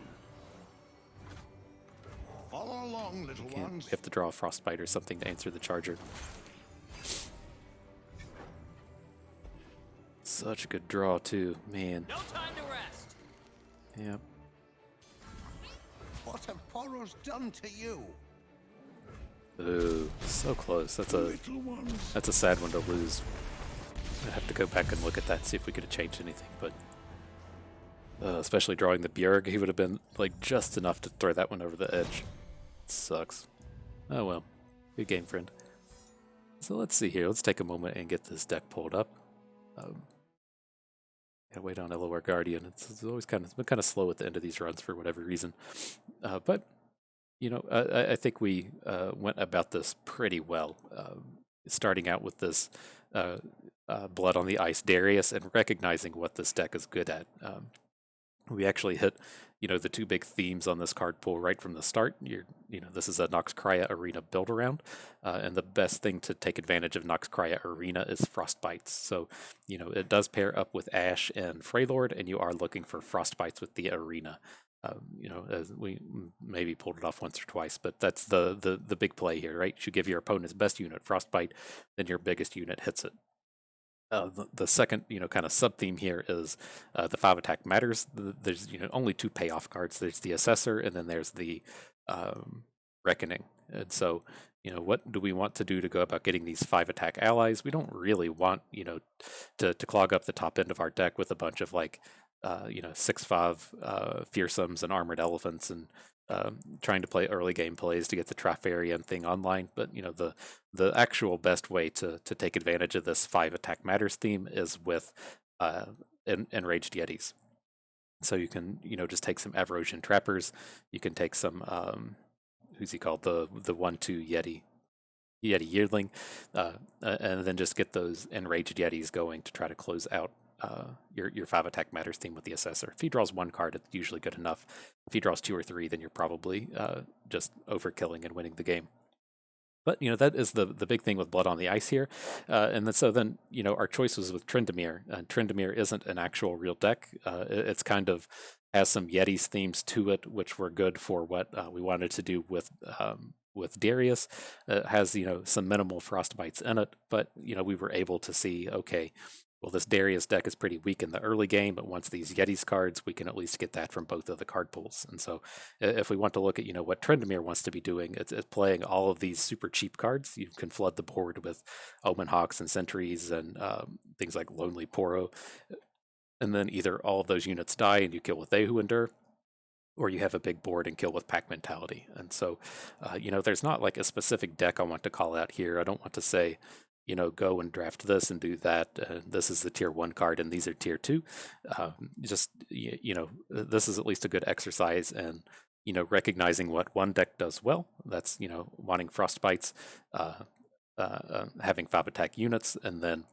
Follow along, little We ones. have to draw a Frostbite or something to answer the charger. Such a good draw too, man. No time to rest. Yep. What have Poros done to you? Ooh, so close. That's a sad one to lose. I'd have to go back and look at that, see if we could have changed anything, but especially drawing the Bjerg, he would have been like just enough to throw that one over the edge. Sucks. Oh well. Good game, friend. So let's see here. Let's take a moment and get this deck pulled up. Gotta wait on LOR Guardian. It's always been kind of slow at the end of these runs for whatever reason. But you know, I think we went about this pretty well. Starting out with this Blood on the Ice Darius and recognizing what this deck is good at. We actually hit, you know, the two big themes on this card pool right from the start. This is a Noxkraya Arena build around, and the best thing to take advantage of Noxkraya Arena is Frostbites. So, you know, it does pair up with Ash and Freljord, and you are looking for Frostbites with the Arena. As we maybe pulled it off once or twice, but that's the big play here, right? You give your opponent's best unit Frostbite, then your biggest unit hits it. The second, kind of sub theme here is the 5 attack matters. There's only 2 payoff cards. There's the Assessor, and then there's the Reckoning. And so, what do we want to do to go about getting these 5 attack allies? We don't really want, to clog up the top end of our deck with a bunch of 6/5 fearsomes and armored elephants and trying to play early game plays to get the Trifarian thing online. But the actual best way to take advantage of this 5 attack matters theme is with enraged Yetis. So you can just take some Averosian Trappers. You can take some who's he called, the 1/2 Yeti Yearling, and then just get those enraged Yetis going to try to close out your 5 attack matters theme with the Assessor. If he draws 1 card, it's usually good enough. If he draws 2 or 3, then you're probably just overkilling and winning the game. But that is the big thing with Blood on the Ice here, and then our choice was with Tryndamere. Tryndamere isn't an actual real deck. It's kind of has some Yetis themes to it, which were good for what we wanted to do with Darius. It has some minimal Frostbites in it, but we were able to see, okay, well, this Darius deck is pretty weak in the early game, but once these Yetis cards, we can at least get that from both of the card pools. And so if we want to look at, what Tryndamere wants to be doing, it's playing all of these super cheap cards. You can flood the board with Omen Hawks and Sentries and things like Lonely Poro. And then either all of those units die and you kill with They Who Endure, or you have a big board and kill with Pack Mentality. And so, there's not like a specific deck I want to call out here. I don't want to say, go and draft this and do that. This is the tier 1 card and these are tier 2. This is at least a good exercise and, recognizing what one deck does well. That's, wanting Frostbites, having 5 attack units, and then,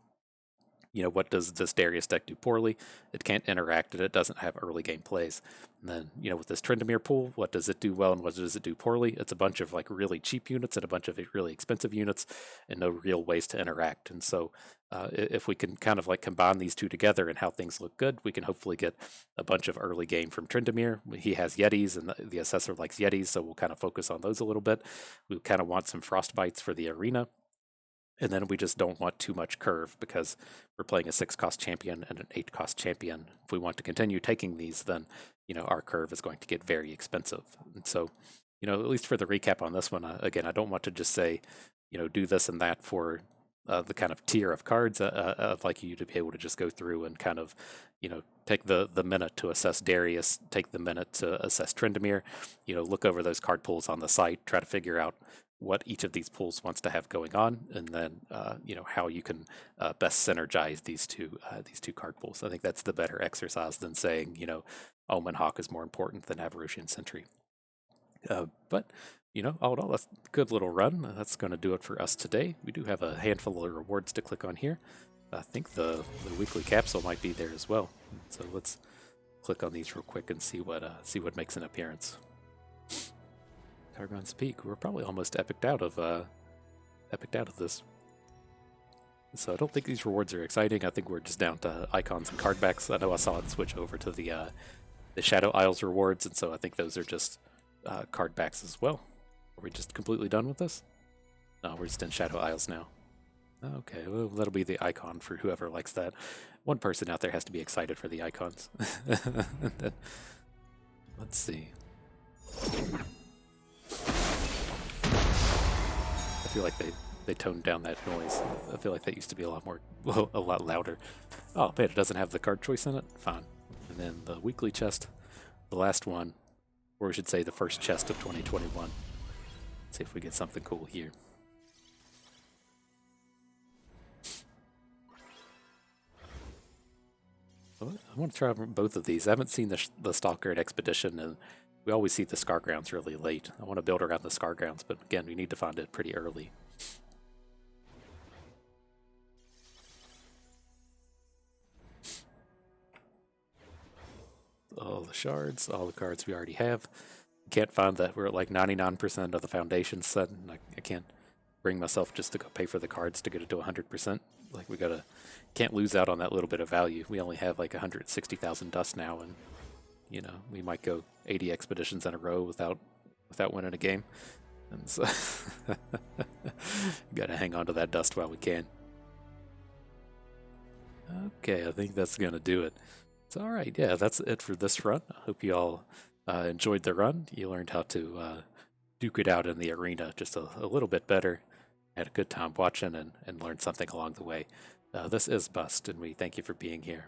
what does this Darius deck do poorly? It can't interact and it doesn't have early game plays. And then, with this Tryndamere pool, what does it do well and what does it do poorly? It's a bunch of really cheap units and a bunch of really expensive units and no real ways to interact. And so if we can kind of combine these two together and how things look good, we can hopefully get a bunch of early game from Tryndamere. He has Yetis and the Assessor likes Yetis, so we'll kind of focus on those a little bit. We kind of want some Frostbites for the arena. And then we just don't want too much curve because we're playing a 6-cost champion and an 8-cost champion. If we want to continue taking these, then, our curve is going to get very expensive. And so, at least for the recap on this one, again, I don't want to just say, do this and that for the kind of tier of cards. I'd like you to be able to just go through and kind of, take the minute to assess Darius, take the minute to assess Tryndamere, look over those card pools on the site, try to figure out what each of these pools wants to have going on, and then how you can best synergize these two card pools. I think that's the better exercise than saying Omen Hawk is more important than Avarician Sentry. But all in all, that's a good little run. That's going to do it for us today. We do have a handful of rewards to click on here. I think the weekly capsule might be there as well. So let's click on these real quick and see what makes an appearance. Targon's Peak. We're probably almost epicked out of this. So I don't think these rewards are exciting. I think we're just down to icons and card backs. I know I saw it switch over to the Shadow Isles rewards, and so I think those are just card backs as well. Are we just completely done with this? No, we're just in Shadow Isles now. Okay, well, that'll be the icon for whoever likes that. One person out there has to be excited for the icons. Then, let's see. I feel like they toned down that noise. I feel like that used to be a lot louder. Oh man, it doesn't have the card choice in it? Fine. And then the weekly chest, the last one, or we should say the first chest of 2021. Let's see if we get something cool here. I want to try both of these. I haven't seen the Stalker at Expedition, and we always see the Scargrounds really late. I want to build around the Scargrounds, but again, we need to find it pretty early. All the shards, all the cards we already have. Can't find that. We're at like 99% of the foundation set, and I can't bring myself just to go pay for the cards to get it to 100%. Like can't lose out on that little bit of value. We only have like 160,000 dust now, and we might go 80 expeditions in a row without winning a game. And so gotta hang on to that dust while we can. Okay, I think that's gonna do it. So all right, yeah, that's it for this run. I hope you all enjoyed the run. You learned how to duke it out in the arena just a little bit better. Had a good time watching and learned something along the way. This is Bust, and we thank you for being here.